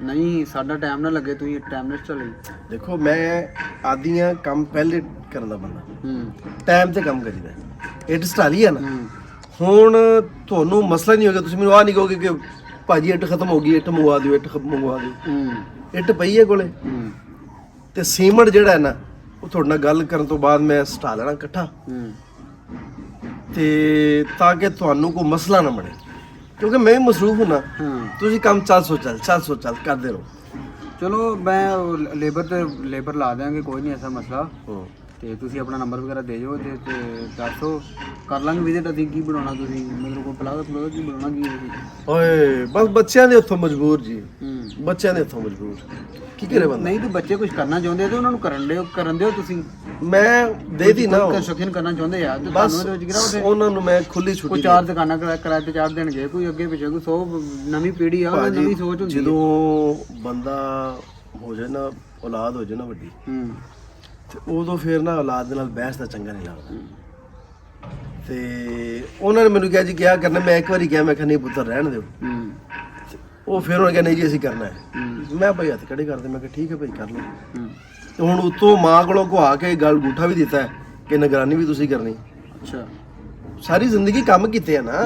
ਨਹੀਂ ਸਾਡਾ ਟਾਈਮ ਨਾ ਲੱਗੇ, ਤੁਸੀਂ ਟਾਈਮ ਨਾਲ ਚੱਲੇ। ਦੇਖੋ ਮੈਂ ਆਦੀਆਂ ਕੰਮ ਪਹਿਲੇ ਕਰਨ ਦਾ ਬੰਦਾ, ਟਾਈਮ ਤੇ ਕੰਮ ਕਰੀਦਾ। ਇੱਟ ਸਟਾ ਲਈ ਹੈ ਨਾ, ਹੁਣ ਤੁਹਾਨੂੰ ਮਸਲਾ ਨਹੀਂ ਹੋਗਾ, ਤੁਸੀਂ ਮੈਨੂੰ ਆ ਨਹੀਂ ਕਹੋਗੇ ਕਿ ਭਾਜੀ ਇੱਟ ਖਤਮ ਹੋ ਗਈ, ਇੱਟ ਮੰਗਵਾ ਦਿਓ, ਇੱਟ ਮੰਗਵਾ ਦਿਓ। ਇੱਟ ਪਈ ਹੈ ਕੋਲੇ, ਤੇ ਸੀਮਟ ਜਿਹੜਾ ਹੈ ਨਾ ਉਹ ਤੁਹਾਡੇ ਨਾਲ ਗੱਲ ਕਰਨ ਤੋਂ ਬਾਅਦ ਮੈਂ ਸਟਾ ਲੈਣਾ ਇਕੱਠਾ, ਤੇ ਤਾਂ ਕਿ ਤੁਹਾਨੂੰ ਕੋਈ ਮਸਲਾ ਨਾ ਬਣੇ, ਕਿਉਂਕਿ ਮੈਂ ਵੀ ਮਸਰੂਫ ਹੁਣਾ। ਤੁਸੀਂ ਕੰਮ ਚੱਲ ਸੋ ਚੱਲ ਕਰਦੇ ਰਹੋ। ਚਲੋ ਮੈਂ ਲੇਬਰ ਲਾ ਦਿਆਂਗੇ, ਕੋਈ ਨਹੀਂ ਐਸਾ ਮਸਲਾ। ਤੇ ਤੁਸੀਂ ਆਪਣਾ ਨੰਬਰ ਵਗੈਰਾ ਦੇ ਦਿਓ ਤੇ ਦੱਸੋ, ਕਰ ਲਾਂਗੇ ਵਿਜ਼ਿਟ। ਅਸੀਂ ਕੀ ਬਣਾਉਣਾ, ਤੁਸੀਂ ਮਤਲਬ ਕੋਈ ਪਲਾਜ਼ਾ ਕੀ ਬਣਾਉਣਾ ਕੀ ਤੁਸੀਂ? ਓਏ ਬਸ ਬੱਚਿਆਂ ਦੇ ਹੱਥੋਂ ਮਜਬੂਰ ਜੀ, ਬੱਚਿਆਂ ਦੇ ਹੱਥੋਂ ਮਜਬੂਰ। ਕੀ ਕਰੇ ਬੰਦਾ? ਨਹੀਂ ਤੇ ਬੱਚੇ ਕੁਝ ਕਰਨਾ ਚਾਹੁੰਦੇ ਤੇ ਉਹਨਾਂ ਨੂੰ ਕਰਨ ਦਿਓ ਤੁਸੀਂ। ਮੈਂ ਦੇ ਦੀ ਨਾ ਕੰਸਟਰਕਸ਼ਨ ਕਰਨਾ ਚਾਹੁੰਦੇ ਆ ਤੇ ਬਸ ਤੁਹਾਨੂੰ ਉਹਦੇ ਵਿੱਚ ਗਿਰਾਓ। ਉਹਨਾਂ ਨੂੰ ਮੈਂ ਖੁੱਲੀ ਛੁੱਟੀ, ਕੋਈ 4 ਦੁਕਾਨਾਂ ਕਿਰਾਏ ਤੇ ਚਾੜ ਦੇਣਗੇ, ਕੋਈ ਅੱਗੇ ਪਿੱਛੇ ਕੋਈ 100 ਨਵੀਂ ਪੀੜ੍ਹੀ ਆ, ਉਹ ਨਵੀਂ ਸੋਚ ਹੁੰਦੀ। ਜਦੋਂ ਬੰਦਾ ਹੋ ਜਾਏ ਨਾ, ਔਲਾਦ ਹੋ ਜਾਏ ਨਾ ਵੱਡੀ, ਤੇ ਉਦੋਂ ਫਿਰ ਨਾ ਔਲਾਦ ਦੇ ਨਾਲ ਬਹਿਸ ਦਾ ਚੰਗਾ ਨਹੀਂ ਲੱਗਦਾ। ਤੇ ਉਹਨਾਂ ਨੇ ਮੈਨੂੰ ਕਿਹਾ ਜੀ ਕਿਆ ਕਰਨਾ, ਮੈਂ ਇੱਕ ਵਾਰੀ ਕਿਹਾ, ਮੈਂ ਕਿਹਾ ਨਹੀਂ ਪੁੱਤਰ ਰਹਿਣ ਦਿਓ। ਉਹ ਫਿਰ ਉਹਨੇ ਕਿਹਾ ਨਹੀਂ ਜੀ ਅਸੀਂ ਕਰਨਾ ਹੈ। ਮੈਂ ਭਾਈ ਹੱਥ ਖੜੇ ਕਰਦੇ, ਮੈਂ ਕਿਹਾ ਠੀਕ ਹੈ ਭਾਈ ਕਰ ਲਓ। ਤੇ ਹੁਣ ਉੱਤੋਂ ਮਾਂ ਕੋਲੋਂ ਕਹਾ ਕੇ ਗੱਲ ਗੂਠਾ ਵੀ ਦਿੱਤਾ ਹੈ ਕਿ ਨਿਗਰਾਨੀ ਵੀ ਤੁਸੀਂ ਕਰਨੀ। ਅੱਛਾ, ਸਾਰੀ ਜ਼ਿੰਦਗੀ ਕੰਮ ਕੀਤੇ ਆ ਨਾ,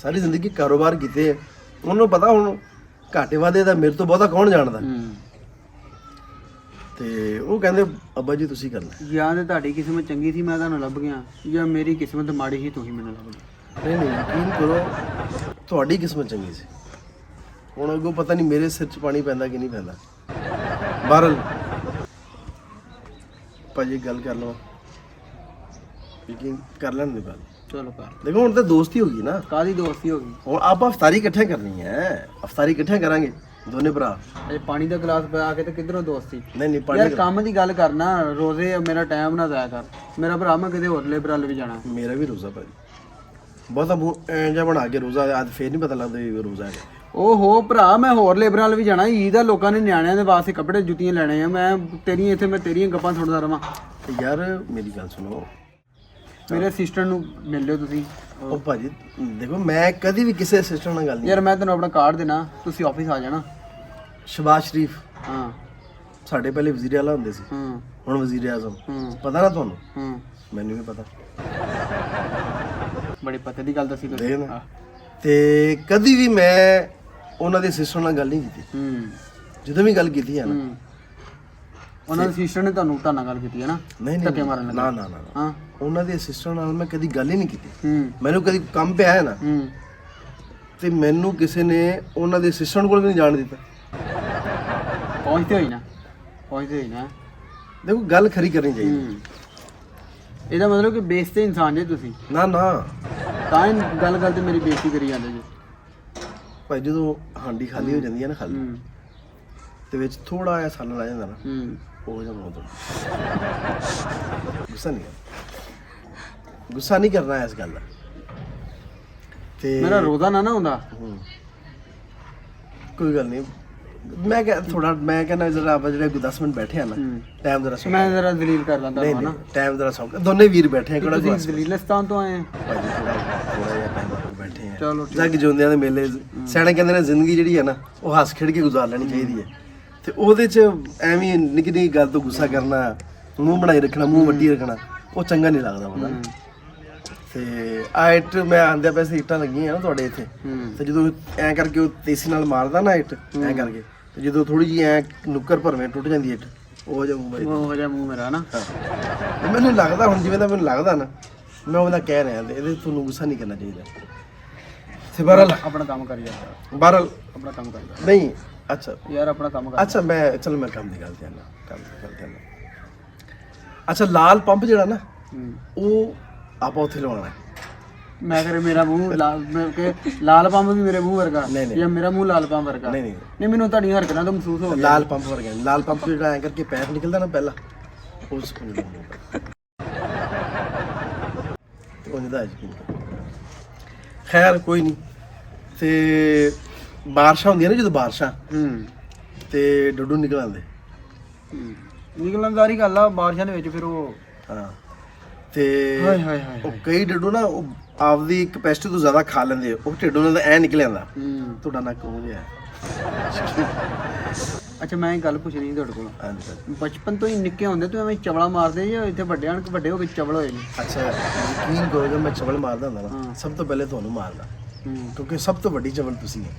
ਸਾਰੀ ਜ਼ਿੰਦਗੀ ਕਾਰੋਬਾਰ ਕੀਤੇ ਆ, ਉਹਨੂੰ ਪਤਾ ਹੁਣ ਘਾਟੇ ਵਾਧੇ ਦਾ ਮੇਰੇ ਤੋਂ ਬਹੁਤਾ ਕੌਣ ਜਾਣਦਾ। ਤੇ ਉਹ ਕਹਿੰਦੇ ਅੱਬਾ ਜੀ ਤੁਸੀਂ ਕਰਨਾ। ਜਾਂ ਤੇ ਤੁਹਾਡੀ ਕਿਸਮਤ ਚੰਗੀ ਸੀ ਮੈਂ ਤੁਹਾਨੂੰ ਲੱਭ ਗਿਆ, ਜਾਂ ਮੇਰੀ ਕਿਸਮਤ ਮਾੜੀ ਸੀ ਤੁਸੀਂ ਮੈਨੂੰ ਲੱਭ ਗਏ। ਨਹੀਂ ਯਕੀਨ ਕਰੋ ਤੁਹਾਡੀ ਕਿਸਮਤ ਚੰਗੀ ਸੀ। ਹੁਣ ਅੱਗੋਂ ਪਤਾ ਨਹੀਂ ਮੇਰੇ ਸਿਰ 'ਚ ਪਾਣੀ ਪੈਂਦਾ ਕਿ ਨਹੀਂ ਪੈਂਦਾ। ਬਹਰਲ ਭਾਜੀ ਗੱਲ ਕਰ ਲਓ, ਯਕੀਨ ਕਰ ਲੈਣ ਦੀ ਗੱਲ। ਚਲੋ ਕਰ ਦੇਖੋ ਹੁਣ ਤਾਂ ਦੋਸਤੀ ਹੋ ਗਈ ਨਾ। ਕਾਹਦੀ ਦੋਸਤੀ ਹੋ ਗਈ? ਹੁਣ ਆਪਾਂ ਅਫਤਾਰੀ ਇਕੱਠੇ ਕਰਨੀ ਹੈ, ਅਫਤਾਰੀ ਇਕੱਠੇ ਕਰਾਂਗੇ ਦੋਨੇ ਭਰਾ। ਇਹ ਪਾਣੀ ਦਾ ਗਲਾਸ ਪਿਆ ਕੇ ਤੇ ਕਿੱਧਰੋਂ ਦੋਸਤੀ? ਨਹੀਂ ਯਾਰ ਕੰਮ ਦੀ ਗੱਲ ਕਰਨਾ, ਰੋਜ਼ੇ ਮੇਰਾ ਟਾਈਮ ਨਾ ਜ਼ਾਇਆ ਕਰ। ਮੇਰਾ ਭਰਾ ਮੈਂ ਕਿਤੇ ਹੋਰ ਲੇਬਰ ਵੱਲ ਵੀ ਜਾਣਾ। ਮੇਰਾ ਵੀ ਰੋਜ਼ਾ ਭਾਜੀ, ਬਹੁਤਾ ਮੂੰਹ ਐਂ ਜਿਹਾ ਬਣਾ ਕੇ ਰੋਜ਼ਾ, ਅੱਜ ਫੇਰ ਨਹੀਂ ਪਤਾ ਲੱਗਦਾ ਵੀ ਰੋਜ਼ਾ ਹੈ। ਓਹੋ ਭਰਾ, ਮੈਂ ਹੋਰ ਲੇਬਰ ਵੱਲ ਵੀ ਜਾਣਾ। ਈਦ ਆ, ਲੋਕਾਂ ਨੇ ਨਿਆਣਿਆਂ ਦੇ ਵਾਸਤੇ ਕੱਪੜੇ ਜੁੱਤੀਆਂ ਲੈਣੇ ਆ। ਮੈਂ ਤੇਰੀਆਂ ਗੱਪਾਂ ਸੁਣਦਾ ਰਵਾਂ? ਯਾਰ ਮੇਰੀ ਗੱਲ ਸੁਣੋ, ਮੇਰੇ ਅਸਿਸਟੈਂਟ ਨੂੰ ਮਿਲ ਲਿਓ ਤੁਸੀਂ। ਉਹ ਭਾਜੀ ਦੇਖੋ ਮੈਂ ਕਦੀ ਵੀ ਕਿਸੇ ਅਸਿਸਟੈਂਟ ਨਾਲ ਗੱਲ ਨਹੀਂ। ਯਾਰ ਮੈਂ ਤੈਨੂੰ ਆਪਣਾ ਕਾਰਡ ਦੇਣਾ, ਤੁਸੀਂ ਆਫਿਸ ਆ ਜਾਣਾ। ਸ਼ਬਾਜ਼ ਸ਼ਰੀਫ ਹਾਂ, ਸਾਡੇ ਪਹਿਲੇ ਵਜ਼ੀਰ ਆਲਾ ਹੁੰਦੇ ਸੀ, ਹੁਣ ਵਜ਼ੀਰ ਆਜ਼ਮ। ਪਤਾ ਨਾ ਤੁਹਾਨੂੰ? ਮੈਨੂੰ ਵੀ ਪਤਾ। ਬੜੇ ਪਤੇ ਦੀ ਗੱਲ ਦੱਸੀ ਤੁਸੀਂ। ਦੇਖ ਨਾ, ਤੇ ਕਦੀ ਵੀ ਮੈਂ ਉਹਨਾਂ ਦੇ ਅਸਿਸਟੈਂਟ ਨਾਲ ਗੱਲ ਨਹੀਂ ਕੀਤੀ। ਜਦੋਂ ਵੀ ਗੱਲ ਕੀਤੀ ਹੈ ਨਾ, ਉਹਨਾਂ ਦੇ ਅਸਿਸਟੈਂਟ ਨੇ ਤੁਹਾਨੂੰ ਨਾਲ ਗੱਲ ਕੀਤੀ ਹੈ ਨਾ? ਨਹੀਂ ਧੱਕੇ ਮਾਰਨ ਲੱਗੇ? ਨਾ ਹਾਂ, ਉਹਨਾਂ ਦੇ ਅਸਿਸਟੈਂਟ ਨਾਲ ਮੈਂ ਕਦੀ ਗੱਲ ਹੀ ਨਹੀਂ ਕੀਤੀ। ਮੈਨੂੰ ਕਦੀ ਕੰਮ ਪਿਆ ਹੈ ਨਾ, ਤੇ ਮੈਨੂੰ ਕਿਸੇ ਨੇ ਉਹਨਾਂ ਦੇ ਅਸਿਸਟੈਂਟ ਕੋਲ ਵੀ ਨਹੀਂ ਜਾਣ ਦਿੱਤਾ। ਪਹੁੰਚਦੇ ਹੋਈ ਨਾ। ਦੇਖੋ ਗੱਲ ਖਰੀ ਕਰਨੀ ਚਾਹੀਦੀ। ਇਹਦਾ ਮਤਲਬ ਕਿ ਬੇਇੱਜ਼ਤੀ ਇਨਸਾਨ ਜੇ ਤੁਸੀਂ। ਨਾ ਤਾਂ ਹੀ ਗੱਲ ਤੇ ਮੇਰੀ ਬੇਇੱਜ਼ਤੀ ਕਰੀ ਜਾਂਦੇ ਜੀ। ਭਾਈ ਜਦੋਂ ਹਾਂਡੀ ਖਾਲੀ ਹੋ ਜਾਂਦੀ ਹੈ ਨਾ, ਖਾਲੀ ਤੇ ਵਿੱਚ ਥੋੜਾ ਜਿਹਾ ਸਾਲਣ ਆ ਜਾਂਦਾ ਨਾ, ਉਹ ਜਿਹਾ ਬਹੁਤ ਗੁੱਸਾ ਨਹੀਂ ਕਰਨਾ ਇਸ ਗੱਲ ਦਾ। ਤੇ ਮੇਰਾ ਰੋਜ਼ਾ ਨਾ ਹੁੰਦਾ। ਕੋਈ ਗੱਲ ਨਹੀਂ, ਮੈਂ ਕਹਿੰਦਾ ਜਰਾ ਆਪਾਂ ਜਿਹੜੇ 10 ਮਿੰਟ ਬੈਠੇ ਆ ਨਾ, ਟਾਈਮ ਜ਼ਰਾ ਮੈਂ ਜ਼ਰਾ ਦਲੀਲ ਕਰ ਲੈਂਦਾ ਹਾਂ ਨਾ। ਟਾਈਮ ਜ਼ਰਾ ਸੌਂਕ, ਦੋਨੇ ਵੀਰ ਬੈਠੇ ਆ। ਕਿਹੜਾ ਤੁਸੀਂ ਦਲੀਲਿਸਤਾਨ ਤੋਂ ਆਏ ਆ? ਭਾਜੀ ਥੋੜਾ ਜਿਹਾ ਟਾਈਮ ਬੈਠੇ ਆ। ਚਲੋ ਜੱਗ ਜਿਉਂਦਿਆਂ ਦੇ ਮੇਲੇ। ਸਿਆਣੇ ਕਹਿੰਦੇ ਨੇ ਜ਼ਿੰਦਗੀ ਜਿਹੜੀ ਹੈ ਨਾ, ਉਹ ਹੱਸ ਖੇਡ ਕੇ ਗੁਜ਼ਾਰ ਲੈਣੀ ਚਾਹੀਦੀ ਹੈ। ਤੇ ਉਹਦੇ 'ਚ ਐਵੇਂ ਨਿੱਕੀ ਨਿੱਕੀ ਗੱਲ ਤੋਂ ਗੁੱਸਾ ਕਰਨਾ, ਮੂੰਹ ਬਣਾਈ ਰੱਖਣਾ, ਮੂੰਹ ਵੱਡੀ ਰੱਖਣਾ, ਉਹ ਚੰਗਾ ਨਹੀਂ ਲੱਗਦਾ ਬੰਦਾ। ਤੇ ਆ ਇੱਟ ਮੈਂ ਆਂਦਿਆਂ ਪੈਸੇ ਇੱਟਾਂ ਲੱਗੀਆਂ ਨਾ ਤੁਹਾਡੇ ਇੱਥੇ, ਤੇ ਜਦੋਂ ਐਂ ਕਰਕੇ ਉਹ ਤੇਜ਼ੀ ਨਾਲ ਮਾਰਦਾ ਨਾ ਇੱਟ, ਐਂ ਕਰਕੇ, ਤੇ ਜਦੋਂ ਥੋੜੀ ਜਿਹੀ ਐਂ ਨੁੱਕਰ ਭਰਵੇਂ ਟੁੱਟ ਜਾਂਦੀ ਇੱਟ, ਉਹ ਜਿਹਾ ਮੂੰਹ ਮੇਰਾ ਨਾ। ਮੈਨੂੰ ਲੱਗਦਾ ਹੁਣ ਜਿਵੇਂ ਦਾ ਮੈਨੂੰ ਲੱਗਦਾ ਨਾ, ਮੈਂ ਉਹਦਾ ਕਹਿ ਰਿਹਾ ਤੇ ਇਹਦੇ ਤੁਹਾਨੂੰ ਗੁੱਸਾ ਨਹੀਂ ਕਰਨਾ ਚਾਹੀਦਾ ਤੇ ਬਹਰਹਾਲ ਆਪਣਾ ਕੰਮ ਕਰ ਯਾਰ, ਬਹਰਹਾਲ ਆਪਣਾ ਕੰਮ ਕਰ ਨਹੀਂ ਅੱਛਾ ਯਾਰ, ਆਪਣਾ ਕੰਮ ਕਰ। ਅੱਛਾ ਮੈਂ ਚਲ ਮੈਂ ਕੰਮ ਦੀ ਗੱਲ ਤੇ ਆਣਾ ਕੰਮ ਦੀ ਗੱਲ ਤੇ ਆਣਾ। ਅੱਛਾ ਲਾਲ ਪੰਪ ਜਿਹੜਾ ਨਾ ਉਹ ਆਪਾਂ ਉੱਥੇ ਲਵਾਉਣਾ ਹੈ। ਮੈਂ ਕਰੇ ਮੇਰਾ ਮੂੰਹ ਲਾਲ ਪੰਪ ਵੀ ਮੇਰੇ ਮੂੰਹ ਵਰਗਾ ਨਹੀਂ, ਨਹੀਂ। ਜਾਂ ਮੇਰਾ ਮੂੰਹ ਲਾਲ ਪੰਪ ਵਰਗਾ? ਨਹੀਂ ਨਹੀਂ ਨਹੀਂ, ਮੈਨੂੰ ਤੁਹਾਡੀਆਂ ਹਰਕਤਾਂ ਤੋਂ ਮਹਿਸੂਸ ਹੋ ਗਿਆ ਲਾਲ ਪੰਪ ਵਰਗਾ ਨਹੀਂ। ਲਾਲ ਪੰਪ ਜਿਹੜਾ ਐ ਕਰਕੇ ਪੈਪ ਨਿਕਲਦਾ ਨਾ ਪਹਿਲਾਂ ਉਸ ਉਹਦਾ ਯਕੀਨ ਕਰੋ। ਖੈਰ ਕੋਈ ਨਹੀਂ। ਤੇ ਬਾਰਿਸ਼ਾਂ ਹੁੰਦੀਆਂ ਨੇ ਜਦੋਂ ਬਾਰਿਸ਼ਾਂ ਤੇ ਡੱਡੂ ਨਿਕਲ ਆਉਂਦੇ। ਨਿਕਲਣ ਦਾ ਹੀ ਗੱਲ ਆ ਬਾਰਿਸ਼ਾਂ ਦੇ ਵਿੱਚ, ਫਿਰ ਉਹ ਹਾਂ ਤੇ ਹਾਏ ਹਾਏ ਹਾਏ ਉਹ ਕਈ ਡੱਡੂ ਨਾ ਉਹ ਆਪਦੀ ਕਪੈਸਿਟੀ ਤੋਂ ਜ਼ਿਆਦਾ ਖਾ ਲੈਂਦੇ ਆ, ਉਹ ਢਿੱਡ ਉਹਨਾਂ ਦਾ ਐ ਨਿਕਲ ਆਉਂਦਾ। ਤੁਹਾਡਾ ਨੱਕ ਹੋ ਗਿਆ। ਅੱਛਾ, ਮੈਂ ਇੱਕ ਗੱਲ ਪੁੱਛਣੀ ਸੀ ਤੁਹਾਡੇ ਕੋਲ। ਹਾਂਜੀ ਬਚਪਨ ਤੋਂ ਹੀ ਨਿੱਕੇ ਹੁੰਦੇ ਤੂੰ ਐਵੇਂ ਚਵਲਾ ਮਾਰਦੇ ਜਾਂ ਇੱਥੇ ਵੱਡੇ ਹੋ ਕੇ ਚਵਲ ਹੋਏ ਨੇ? ਅੱਛਾ ਯਕੀਨ ਕਰੋ ਜੇ ਮੈਂ ਚਵਲ ਮਾਰਦਾ ਹੁੰਦਾ ਨਾ ਸਭ ਤੋਂ ਪਹਿਲੇ ਤੁਹਾਨੂੰ ਮਾਰਦਾ, ਕਿਉਂਕਿ ਸਭ ਤੋਂ ਵੱਡੀ ਚਵਲ ਤੁਸੀਂ ਹੈ।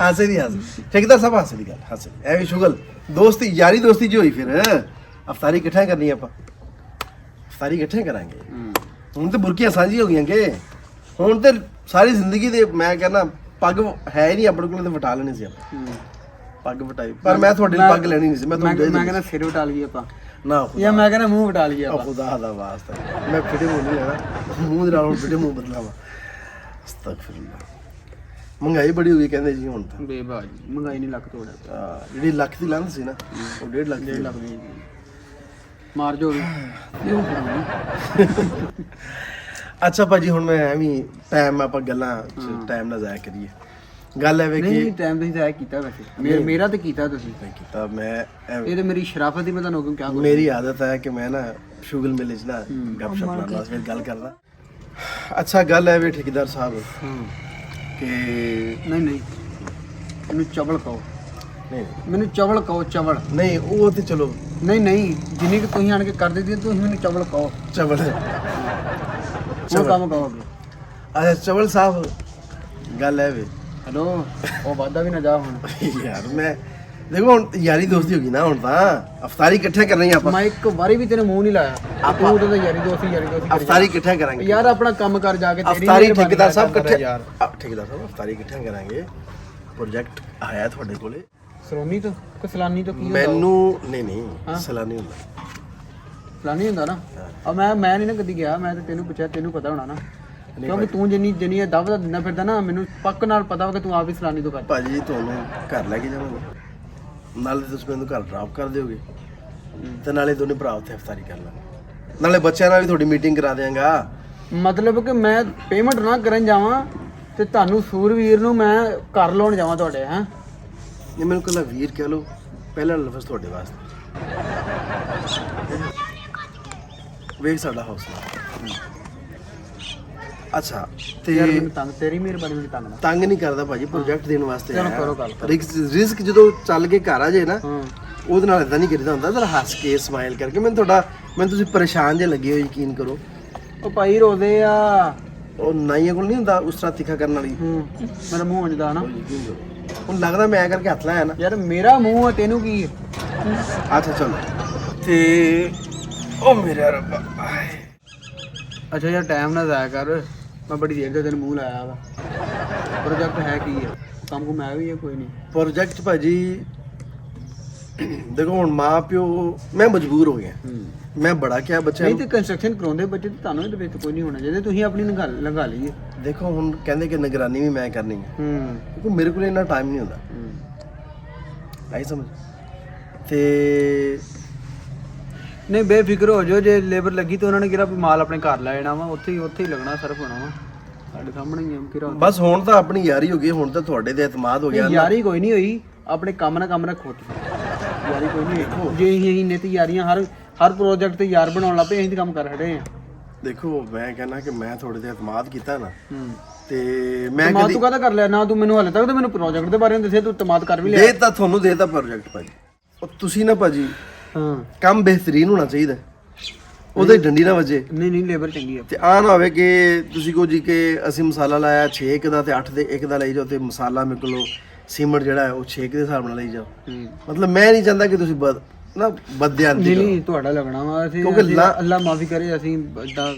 ਹਾਸੇ ਦੀ ਗੱਲ ਠੇਕੇਦਾਰ ਸਾਹਿਬ, ਹਾਸੇ ਦੀ ਗੱਲ, ਹਾਸੇ ਐਵੇਂ ਸ਼ੁਗਲ ਦੋਸਤੀ ਯਾਰੀ ਦੋਸਤੀ ਜੀ ਹੋਈ। ਫਿਰ ਅਫਤਾਰੀ ਇਕੱਠਾ ਕਰਨੀ ਆਪਾਂ, ਅਫਤਾਰੀ ਇਕੱਠੇ ਕਰਾਂਗੇ। ਹੁਣ ਤੇ ਬੁਰਕੀਆਂ ਸਾਂਝੀਆਂ ਹੋ ਗਈਆਂ ਕਿ ਹੁਣ ਤੇ ਸਾਰੀ ਜ਼ਿੰਦਗੀ ਦੇ ਮੈਂ ਕਹਿੰਦਾ ਪੱਗ ਹੈ ਹੀ ਨਹੀਂ ਆਪਣੇ ਕੋਲ, ਤੇ ਵਟਾ ਲੈਣੀ ਸੀ ਆਪਾਂ ਪੱਗ ਵਟਾਈ। ਪਰ ਮੈਂ ਤੁਹਾਡੇ ਲਈ ਪੱਗ ਲੈਣੀ ਨਹੀਂ ਸੀ। ਮੈਂ ਕਹਿੰਦਾ ਸਿਰ ਵਟਾ ਲਈਏ ਆਪਾਂ, ਨਾ ਜਾਂ ਮੈਂ ਕਹਿੰਦਾ ਮੂੰਹ ਵਟਾ ਲਈਏ ਆਪਾਂ। ਖੁਦਾ ਦਾ ਵਾਸਤਾ ਮੈਂ ਫਿੱਟੇ ਮੂੰਹ ਨਹੀਂ ਲੈਣਾ, ਮੂੰਹ ਦੇ ਨਾਲ ਹੁਣ ਫਿੱਟੇ ਮੂੰਹ ਬਦਲਾਵਾ। ਅਸਤਗਫਿਰullah। ਮਹਿੰਗਾਈ ਬੜੀ ਹੋ ਗਈ ਕਹਿੰਦੇ ਜੀ ਹੁਣ ਤਾਂ। ਬੇਬਾਜ ਮਹਿੰਗਾਈ ਨਹੀਂ ਲੱਖ ਤੋੜਿਆ। ਜਿਹੜੀ ਲੱਖ ਦੀ ਲੰਘ ਸੀ ਨਾ ਉਹ 1.5 ਲੱਖ ਦੀ ਲੱਖ ਦੀ ਮਾਰ ਜੋ ਅੱਛਾ ਭਾਜੀ ਹੁਣ ਮੈਂ ਐਵੇਂ ਟਾਈਮ ਆਪਾਂ ਗੱਲਾਂ ਟਾਈਮ ਨਾ ਜ਼ਾਇਆ ਕਰੀਏ। ਗੱਲ ਐ ਵੇ ਕਿ ਨਹੀਂ, ਟਾਈਮ ਤੁਸੀਂ ਜ਼ਾਇਆ ਕੀਤਾ ਵੈਸੇ, ਮੇਰਾ ਤੇ ਕੀਤਾ ਤੁਸੀਂ। ਕੀਤਾ ਮੈਂ ਇਹ ਤੇ ਮੇਰੀ ਸ਼ਰਾਫਤ ਹੀ, ਮੈਂ ਤੁਹਾਨੂੰ ਕਿਉਂ ਕਿਆ ਕਰਾਂ। ਮੇਰੀ ਆਦਤ ਹੈ ਕਿ ਮੈਂ ਨਾ ਸ਼ੁਗਲ ਮੇਲੇ 'ਚ ਨਾ ਗੱਪਸ਼ਪ ਲਾਉਣ ਵਾਸਤੇ ਗੱਲ ਕਰਦਾ। ਅੱਛਾ ਗੱਲ ਐ ਵੇ ਠੇਕੇਦਾਰ ਸਾਹਿਬ ਕਿ ਨਹੀਂ ਮੈਨੂੰ ਚਵਲ ਕਹੋ। ਨਹੀਂ ਮੈਨੂੰ ਚਵਲ ਕਹੋ, ਚਵਲ। ਨਹੀਂ ਉਹ ਤੇ ਚਲੋ ਨਹੀਂ ਜਿੰਨੀ ਕਿ ਤੁਸੀਂ ਆਣ ਕੇ ਕਰ ਦਿੱਤੀ, ਤੁਸੀਂ ਮੈਨੂੰ ਚਵਲ ਕਹੋ। ਚਵਲ ਉਹ ਕੰਮ ਕਹੋਗੇ। ਅੱਛਾ ਚਵਲ ਸਾਹਿਬ ਗੱਲ ਐ ਵੇ ਹੈਲੋ, ਉਹ ਵਾਦਾ ਵੀ ਨਾ ਜਾ ਹੁਣ। ਯਾਰ ਮੈਂ ਦੇਖੋ ਹੁਣ ਯਾਰੀ ਦੋਸਤੀ ਹੋ ਗਈ ਨਾ, ਹੁਣ ਤਾਂ ਅਫਤਾਰੀ ਇਕੱਠੇ ਕਰਨੀ ਆਪਾਂ। ਮੈਂ ਇੱਕ ਵਾਰੀ ਵੀ ਤੇਰੇ ਮੂੰਹ ਨਹੀਂ ਲਾਇਆ। ਤੂੰ ਤਾਂ ਯਾਰੀ ਦੋਸਤੀ ਕਰੀ ਅਫਤਾਰੀ ਇਕੱਠੇ ਕਰਾਂਗੇ ਯਾਰ, ਆਪਣਾ ਕੰਮ ਕਰ ਜਾ ਕੇ। ਅਫਤਾਰੀ ਠੇਕੇਦਾਰ ਸਾਹਿਬ ਇਕੱਠੇ ਠੇਕੇਦਾਰ ਸਾਹਿਬ ਅਫਤਾਰੀ ਇਕੱਠੇ ਕਰਾਂਗੇ। ਪ੍ਰੋਜੈਕਟ ਆਇਆ ਤੁਹਾਡੇ ਕੋਲੇ ਸਲੋਨੀ ਤੋਂ ਕਿ ਸਲਾਨੀ ਤੋਂ? ਕੀ ਮੈਨੂੰ ਨਹੀਂ ਸਲਾਨੀ ਹੁੰਦਾ, ਸਲਾਨੀ ਹੁੰਦਾ ਨਾ। ਆ ਮੈਂ ਨਹੀਂ ਨਾ ਕਦੀ ਗਿਆ, ਮੈਂ ਤਾਂ ਤੈਨੂੰ ਪੁੱਛਿਆ, ਤੈਨੂੰ ਪਤਾ ਹੋਣਾ ਨਾ, ਕਿਉਂਕਿ ਤੂੰ ਜਿੰਨੀ ਇਹ ਦਵਦਾ ਦਿੰਦਾ ਫਿਰਦਾ ਨਾ, ਮੈਨੂੰ ਪੱਕ ਨਾਲ ਪਤਾ ਵਾ ਕਿ ਤੂੰ ਆਪ ਹੀ ਸਲਾਨੀ ਤੋਂ ਕਰ। ਭਾਜੀ ਤੁਹਾਨੂੰ ਘਰ ਲੈ ਕੇ ਜਾਵਾਂਗੇ, ਨਾਲੇ ਤੁਸੀਂ ਮੈਨੂੰ ਘਰ ਡ੍ਰੌਪ ਕਰ ਦਿਓਗੇ ਤੇ ਨਾਲੇ ਦੋਨੇ ਭਰਾ ਉੱਥੇ ਅਫਤਾਰੀ ਕਰ ਲਾਂਗੇ, ਨਾਲੇ ਬੱਚਿਆਂ ਨਾਲ ਵੀ ਤੁਹਾਡੀ ਮੀਟਿੰਗ ਕਰਾ ਦਿਆਂਗਾ। ਮਤਲਬ ਕਿ ਮੈਂ ਪੇਮੈਂਟ ਨਾ ਕਰਨ ਜਾਵਾਂ ਤੇ ਤੁਹਾਨੂੰ ਸੂਰਵੀਰ ਨੂੰ ਮੈਂ ਘਰ ਲਾਉਣ ਜਾਵਾਂ ਤੁਹਾਡੇ? ਹੈ ਇਹ ਮੈਨੂੰ ਕੱਲਾ ਵੀਰ ਕਹਿ ਲਓ, ਪਹਿਲਾ ਲਫ਼ਜ਼ ਤੁਹਾਡੇ ਵਾਸਤੇ। ਵੇਖ ਸਾਡਾ ਹੌਸਲਾ। ਅੱਛਾ ਤੇ ਯਾਰ ਮੈਨੂੰ ਤੇਰੀ ਮਿਹਰਬਾਨੀ, ਮੈਨੂੰ ਤੰਗ ਨਹੀਂ ਕਰਦਾ ਭਾਜੀ, ਪ੍ਰੋਜੈਕਟ ਦੇਣ ਵਾਸਤੇ ਚਲੋ ਕਰੋ ਗੱਲ। ਰਿਸਕ ਜਦੋਂ ਚੱਲ ਕੇ ਘਰ ਆ ਜੇ ਨਾ ਉਹਦੇ ਨਾਲ ਇਦਾਂ ਨਹੀਂ ਕਰੀਦਾ ਹੁੰਦਾ। ਜ਼ਰਾ ਹੱਸ ਕੇ ਸਮਾਈਲ ਕਰਕੇ। ਮੈਨੂੰ ਤੁਸੀਂ ਪਰੇਸ਼ਾਨ ਜੇ ਲੱਗੇ ਹੋ, ਯਕੀਨ ਕਰੋ। ਉਹ ਭਾਈ ਰੋਦੇ ਆ, ਉਹ ਨਾਈਆਂ ਕੋਲ ਨਹੀਂ ਹੁੰਦਾ ਉਸ ਤਰ੍ਹਾਂ ਤਿੱਖਾ ਕਰਨ ਵਾਲੀ। ਮੇਰਾ ਮੂੰਹ ਉਂਝਦਾ ਨਾ, ਯਕੀਨ ਕਰੋ। ਹੁਣ ਲੱਗਦਾ ਮੈਂ ਕਰਕੇ ਹੱਥ ਲਾਇਆ ਨਾ। ਯਾਰ ਮੇਰਾ ਮੂੰਹ ਆ, ਤੈਨੂੰ ਕੀ ਹੈ? ਅੱਛਾ ਚਲੋ ਤੇ ਉਹ ਮੇਰੇ ਰੱਬਾ। ਅੱਛਾ ਯਾਰ ਟਾਈਮ ਨਾ ਜ਼ਾਇਆ ਕਰ, ਮੈਂ ਬੜੀ ਦੇਰ ਦਾ ਤੈਨੂੰ ਮੂੰਹ ਲਾਇਆ ਵਾ। ਪ੍ਰੋਜੈਕਟ ਹੈ ਕੀ ਹੈ? ਕੰਮ ਕੋ ਮੈਂ ਵੀ ਹੈ ਕੋਈ ਨਹੀਂ। ਪ੍ਰੋਜੈਕਟ ਭਾਜੀ ਦੇਖੋ ਹੁਣ ਮਾਂ ਪਿਓ ਮੈਂ ਮਜਬੂਰ ਹੋ ਗਿਆ। ਮੈਂ ਬੜਾ ਕਿਹਾ ਬੱਚਿਆਂ ਨਹੀਂ ਨੂੰ। ਤੇ ਕੰਸਟਰਕਸ਼ਨ ਕਰਾਉਂਦੇ ਬੱਚੇ ਤੇ ਤੁਹਾਨੂੰ ਇਹਦੇ ਵਿੱਚ ਕੋਈ ਨਹੀਂ ਹੋਣਾ ਚਾਹੀਦਾ, ਤੁਸੀਂ ਆਪਣੀ ਲੰਘਾ ਲਈਏ। ਦੇਖੋ ਹੁਣ ਕਹਿੰਦੇ ਕਿ ਨਿਗਰਾਨੀ ਵੀ ਮੈਂ ਕਰਨੀ ਹੈ, ਕਿਉਂਕਿ ਮੇਰੇ ਕੋਲ ਇੰਨਾ ਟਾਈਮ ਨਹੀਂ ਹੁੰਦਾ। ਆਈ ਸਮਝ ਤੇ ਨਹੀਂ ਬੇਫਿਕਰ ਹੋ ਜਾਓ, ਜੇ ਲੇਬਰ ਲੱਗੀ ਤੇ ਉਹਨਾਂ ਨੇ ਕਿਹਾ ਵੀ ਮਾਲ ਆਪਣੇ ਘਰ ਲੈ ਜਾਣਾ ਵਾ, ਉੱਥੇ ਹੀ ਲੱਗਣਾ, ਸਰਫ ਹੋਣਾ ਵਾ, ਸਾਡੇ ਸਾਹਮਣੇ ਹੀ ਕਿਰਾ। ਬਸ ਹੁਣ ਤਾਂ ਆਪਣੀ ਯਾਰੀ ਹੋ ਗਈ, ਹੁਣ ਤਾਂ ਤੁਹਾਡੇ ਤੇ ਇਤਮਾਦ ਹੋ ਗਿਆ ਨਾ। ਯਾਰੀ ਕੋਈ ਨਹੀਂ ਹੋਈ, ਆਪਣੇ ਕੰਮ ਰੱਖੋ ਤੁਸੀਂ। ਯਾਰੀ ਕੋਈ ਨਹੀਂ ਹੋਈ, ਜੇ ਅਸੀਂ ਨੇ ਤੇ ਯਾਰੀਆਂ ਹਰ ਪ੍ਰੋਜੈਕਟ ਤੇ ਯਾਰ ਬਣਾਉਣ ਲੱਗ ਪਏ, ਅਸੀਂ ਤੇ ਕੰਮ ਕਰ ਰਹੇ ਆ। ਦੇਖੋ ਮੈਂ ਕਹਿੰਦਾ ਕਿ ਮੈਂ ਤੁਹਾਡੇ ਤੇ ਇਤਮਾਦ ਕੀਤਾ ਨਾ, ਤੇ ਮੈਂ ਤਮਾਦ ਤੂੰ ਕਾਹਦਾ ਕਰ ਲਿਆ ਨਾ? ਤੂੰ ਮੈਨੂੰ ਹਲੇ ਤੱਕ ਤੇ ਮੈਨੂੰ ਪ੍ਰੋਜੈਕਟ ਦੇ ਬਾਰੇ ਦੱਸਿਆ, ਤੂੰ ਤਮਾਦ ਕਰ ਵੀ ਲਿਆ। ਦੇ ਤਾਂ ਤੁਹਾਨੂੰ ਦੇਤਾ ਪ੍ਰੋਜੈਕਟ ਭਾਜੀ। ਉਹ ਤੁਸੀਂ ਨਾ ਭਾਜੀ ਕੰਮ ਬਿਹਤਰੀਨ ਹੋਣਾ ਚਾਹੀਦਾ, ਉਹਦੇ ਡੰਡੀ ਨਾ ਵੱਜੇ। ਨਹੀਂ ਲੇਬਰ ਚੰਗੀ ਆ। ਤੇ ਆ ਨਾ ਹੋਵੇ ਕਿ ਤੁਸੀਂ ਕਹੋ ਜੀ ਕਿ ਅਸੀਂ ਮਸਾਲਾ ਲਾਇਆ 6 ਦਾ ਤੇ 8 ਦੇ 1 ਦਾ ਲਈ ਜਾਓ, ਤੇ ਮਸਾਲਾ ਮੇਰੇ ਕੋਲੋਂ ਸੀਮਟ ਜਿਹੜਾ ਹੈ ਉਹ 6 ਦੇ ਹਿਸਾਬ ਨਾਲ ਲਈ ਜਾਓ। ਮਤਲਬ ਮੈਂ ਨਹੀਂ ਚਾਹੁੰਦਾ ਕਿ ਤੁਸੀਂ ਨਾ ਬਦਿਆਂਤੀ ਨਹੀਂ ਤੁਹਾਡਾ ਲੱਗਣਾ ਵਾ ਅਸੀਂ ਕਿਉਂਕਿ ਅੱਲਾ ਮਾਫੀ ਕਰੇ ਅਸੀਂ ਇਦਾਂ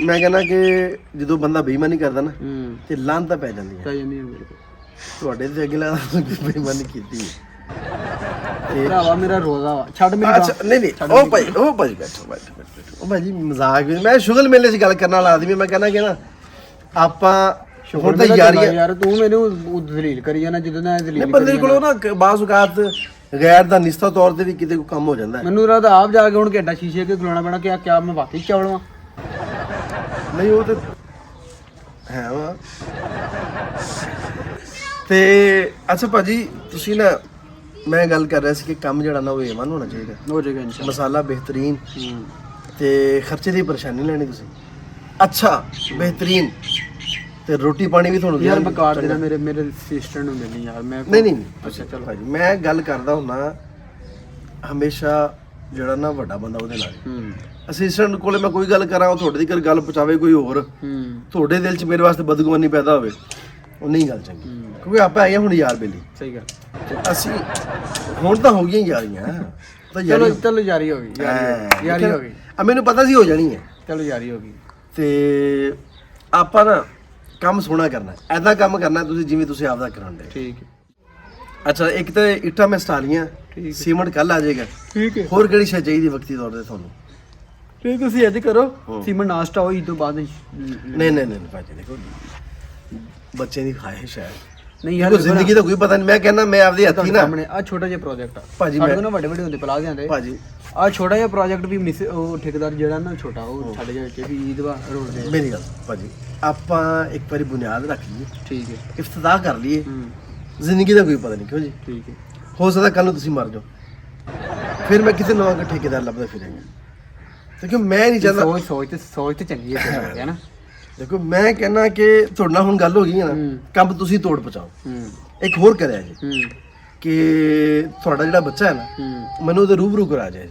ਮੈਂ ਕਹਿੰਦਾ ਕਿ ਜਦੋਂ ਬੰਦਾ ਬੇਈਮਾਨੀ ਕਰਦਾ ਨਾ ਹੂੰ ਤੇ ਲਾਹਨਤ ਪੈ ਜਾਂਦੀ ਹੈ। ਪੈ ਜਾਂਦੀ ਹੈ ਮੇਰੇ ਕੋਲ ਤੁਹਾਡੇ ਤੇ ਅੱਗੇ ਲੱਗਦਾ ਬੇਈਮਾਨੀ ਕੀਤੀ ਹੈ। ਭਰਾਵਾ ਮੇਰਾ ਰੋਜ਼ਾ ਵਾ ਛੱਡ ਮੇਰੀ ਅੱਛਾ ਨਹੀਂ ਉਹ ਭਾਈ ਬੈਠੋ ਉਹ ਭਾਜੀ ਮਜ਼ਾਕ ਵੀ ਮੈਂ ਸ਼ੁਗਲ ਮੇਲੇ 'ਚ ਗੱਲ ਕਰਨ ਵਾਲਾ ਆਦਮੀ ਮੈਂ ਕਹਿੰਦਾ ਕਿ ਨਾ ਆਪਾਂ ਹੁਣ ਤਾਂ ਯਾਰੀ ਯਾਰ ਤੂੰ ਮੈਨੂੰ ਦਲੀਲ ਕਰੀ ਜਾਣਾ ਜਦੋਂ ਨਾ ਦਲੀਲ ਨਹੀਂ ਬੰਦੇ ਕੋਲੋਂ ਨਾ ਬਾਜ਼ ਔਕਾਤ ਗੈਰ ਦਾ ਨਿਸ਼ਚਿਤ ਤੌਰ ਤੇ ਵੀ ਕਿਤੇ ਕੋਈ ਕੰਮ ਹੋ ਜਾਂਦਾ ਹੈ। ਮੈਨੂੰ ਰਾਤ ਆਪ ਜਾ ਕੇ ਹੁਣ ਘੰਟਾ ਸ਼ੀਸ਼ੇ ਅੱਗੇ ਖਲੋਣਾ ਪੈਣਾ ਕਿ ਕਿਆ ਮੈਂ ਵਾਕਈ ਚਵਲਵਾ ਨਹੀਂ ਉਹ ਤੇ ਹੈ ਵਾ ਤੇ ਅੱਛਾ ਭਾਜੀ ਤੁਸੀਂ ਨਾ ਮੈਂ ਗੱਲ ਕਰ ਰਿਹਾ ਸੀ ਕਿ ਕੰਮ ਜਿਹੜਾ ਨਾ ਉਹ ਏਮਨ ਹੋਣਾ ਚਾਹੀਦਾ, ਹੋ ਜਾਏਗਾ ਇਨਸ਼ਾਅੱਲਾ। ਮਸਾਲਾ ਬਿਹਤਰੀਨ ਤੇ ਖਰਚੇ ਦੀ ਪਰੇਸ਼ਾਨੀ ਲੈਣੀ ਤੁਸੀਂ ਅੱਛਾ ਬਿਹਤਰੀਨ ਤੇ ਰੋਟੀ ਪਾਣੀ ਵੀ ਤੁਹਾਨੂੰ ਯਾਰ ਮੈਂ ਕਾਰਡ ਦੇਣਾ ਮੇਰੇ ਸਿਸਟਰ ਨੂੰ ਮਿਲਣੀ ਯਾਰ ਮੈਂ ਨਹੀਂ ਅੱਛਾ ਚਲੋ ਭਾਜੀ ਮੈਂ ਗੱਲ ਕਰਦਾ ਹੁੰਨਾ ਹਮੇਸ਼ਾ ਜਿਹੜਾ ਨਾ ਵੱਡਾ ਬੰਦਾ ਉਹਦੇ ਨਾਲ ਅਸਿਸਟੈਂਟ ਕੋਲੇ ਮੈਂ ਕੋਈ ਗੱਲ ਕਰਾਂ ਉਹ ਤੁਹਾਡੇ ਦੀ ਗੱਲ ਪਹੁੰਚਾਵੇ ਕੋਈ ਹੋਰ ਤੁਹਾਡੇ ਦਿਲ 'ਚ ਮੇਰੇ ਵਾਸਤੇ ਬਦਗੁਮਾਨੀ ਪੈਦਾ ਹੋਵੇ ਉਹ ਨਹੀਂ ਗੱਲ ਚੰਗੀ ਕਿਉਂਕਿ ਆਪਾਂ ਆਏ ਹੁਣ ਯਾਰ ਬੇਲੀ ਸਹੀ ਗੱਲ ਤੇ ਅਸੀਂ ਹੁਣ ਤਾਂ ਹੋ ਗਈਆਂ ਯਾਰੀਆਂ ਤਾਂ ਚਲੋ ਚਲੋ ਜਾਰੀ ਹੋ ਗਈ ਯਾਰੀ ਹੋ ਗਈ ਆ ਮੈਨੂੰ ਪਤਾ ਸੀ ਹੋ ਜਾਣੀ ਹੈ ਚਲੋ ਜਾਰੀ ਹੋ ਗਈ ਤੇ ਆਪਾਂ ਨਾ ਕੰਮ ਸੋਹਣਾ ਕਰਨਾ ਐਦਾਂ ਕੰਮ ਕਰਨਾ ਤੁਸੀਂ ਜਿਵੇਂ ਤੁਸੀਂ ਆਪਦਾ ਕਰਾਉਂਦੇ ਠੀਕ ਹੈ ਅੱਛਾ ਇੱਕ ਤੇ ਇੱਟਾਂ ਮੈਂ ਸਟਾਲੀਆਂ ਸੀਮੈਂਟ ਕੱਲ ਆ ਜਾਏਗਾ ਠੀਕ ਹੈ ਹੋਰ ਕਿਹੜੀ ਸ਼ੈ ਚਾਹੀਦੀ ਵਕਤੀ ਤੌਰ ਤੇ ਤੁਹਾਨੂੰ ਠੀਕ ਤੁਸੀਂ ਇੰਜ ਕਰੋ ਸੀਮਨ ਨਾਸ਼ਤਾ ਹੋਈ ਤੋਂ ਬਾਅਦ ਨਹੀਂ ਭਾਜੀ ਦੇਖੋ ਬੱਚੇ ਦੀ ਖਾਹਿਸ਼ ਹੈ ਨਹੀਂ ਯਾਰ ਜ਼ਿੰਦਗੀ ਦਾ ਕੋਈ ਪਤਾ ਨਹੀਂ ਮੈਂ ਕਹਿੰਦਾ ਮੈਂ ਆਪਦੇ ਹੱਥੀ ਨਾ ਸਾਹਮਣੇ ਆ ਛੋਟਾ ਜਿਹਾ ਪ੍ਰੋਜੈਕਟ ਆ ਭਾਜੀ ਸਾਡੇ ਕੋਲ ਨਾ ਵੱਡੇ ਵੱਡੇ ਹੁੰਦੇ ਪਲਾਜ਼ਿਆਂ ਦੇ ਭਾਜੀ ਆ ਛੋਟਾ ਜਿਹਾ ਪ੍ਰੋਜੈਕਟ ਵੀ ਮਿਸ ਉਹ ਠੇਕੇਦਾਰ ਜਿਹੜਾ ਨਾ ਛੋਟਾ ਉਹ ਛੱਡ ਜਾ ਵਿੱਚ ਵੀ ਈਦਵਾ ਰੋਡ ਦੇ ਮੇਰੀ ਗੱਲ ਭਾਜੀ ਆਪਾਂ ਇੱਕ ਵਾਰੀ ਬੁਨਿਆਦ ਰੱਖ ਲਈਏ ਠੀਕ ਹੈ ਇਫਤਤਾਹ ਕਰ ਲਈਏ ਜ਼ਿੰਦਗੀ ਦਾ ਕੋਈ ਪਤਾ ਨਹੀਂ ਕਿਉਂ ਜੀ ਠੀਕ ਹੈ ਹੋ ਸਕਦਾ ਕੱਲ ਨੂੰ ਤੁਸੀਂ ਮਰ ਜਾਓ ਫਿਰ ਮੈਂ ਕਿਸੇ ਨਵਾਂ ਠੇਕੇਦਾਰ ਲੱਭਦਾ ਫਿਰਾਂਗਾ ਕਿਉਂਕਿ ਮੈਂ ਨਹੀਂ ਚਾਹੁੰਦਾ ਸੋਚ ਤੇ ਚੰਗੀ ਹੈ ਨਾ ਦੇਖੋ ਮੈਂ ਕਹਿੰਦਾ ਕਿ ਤੁਹਾਡੇ ਨਾਲ ਹੁਣ ਗੱਲ ਹੋ ਗਈ ਹੈ ਨਾ ਕੰਮ ਤੁਸੀਂ ਤੋੜ ਪਹੁੰਚਾਓ ਇੱਕ ਹੋਰ ਕਰਿਆ ਜੀ ਕਿ ਤੁਹਾਡਾ ਜਿਹੜਾ ਬੱਚਾ ਹੈ ਨਾ ਮੈਨੂੰ ਉਹਦੇ ਰੂਬਰੂ ਕਰਾ ਜਾਏ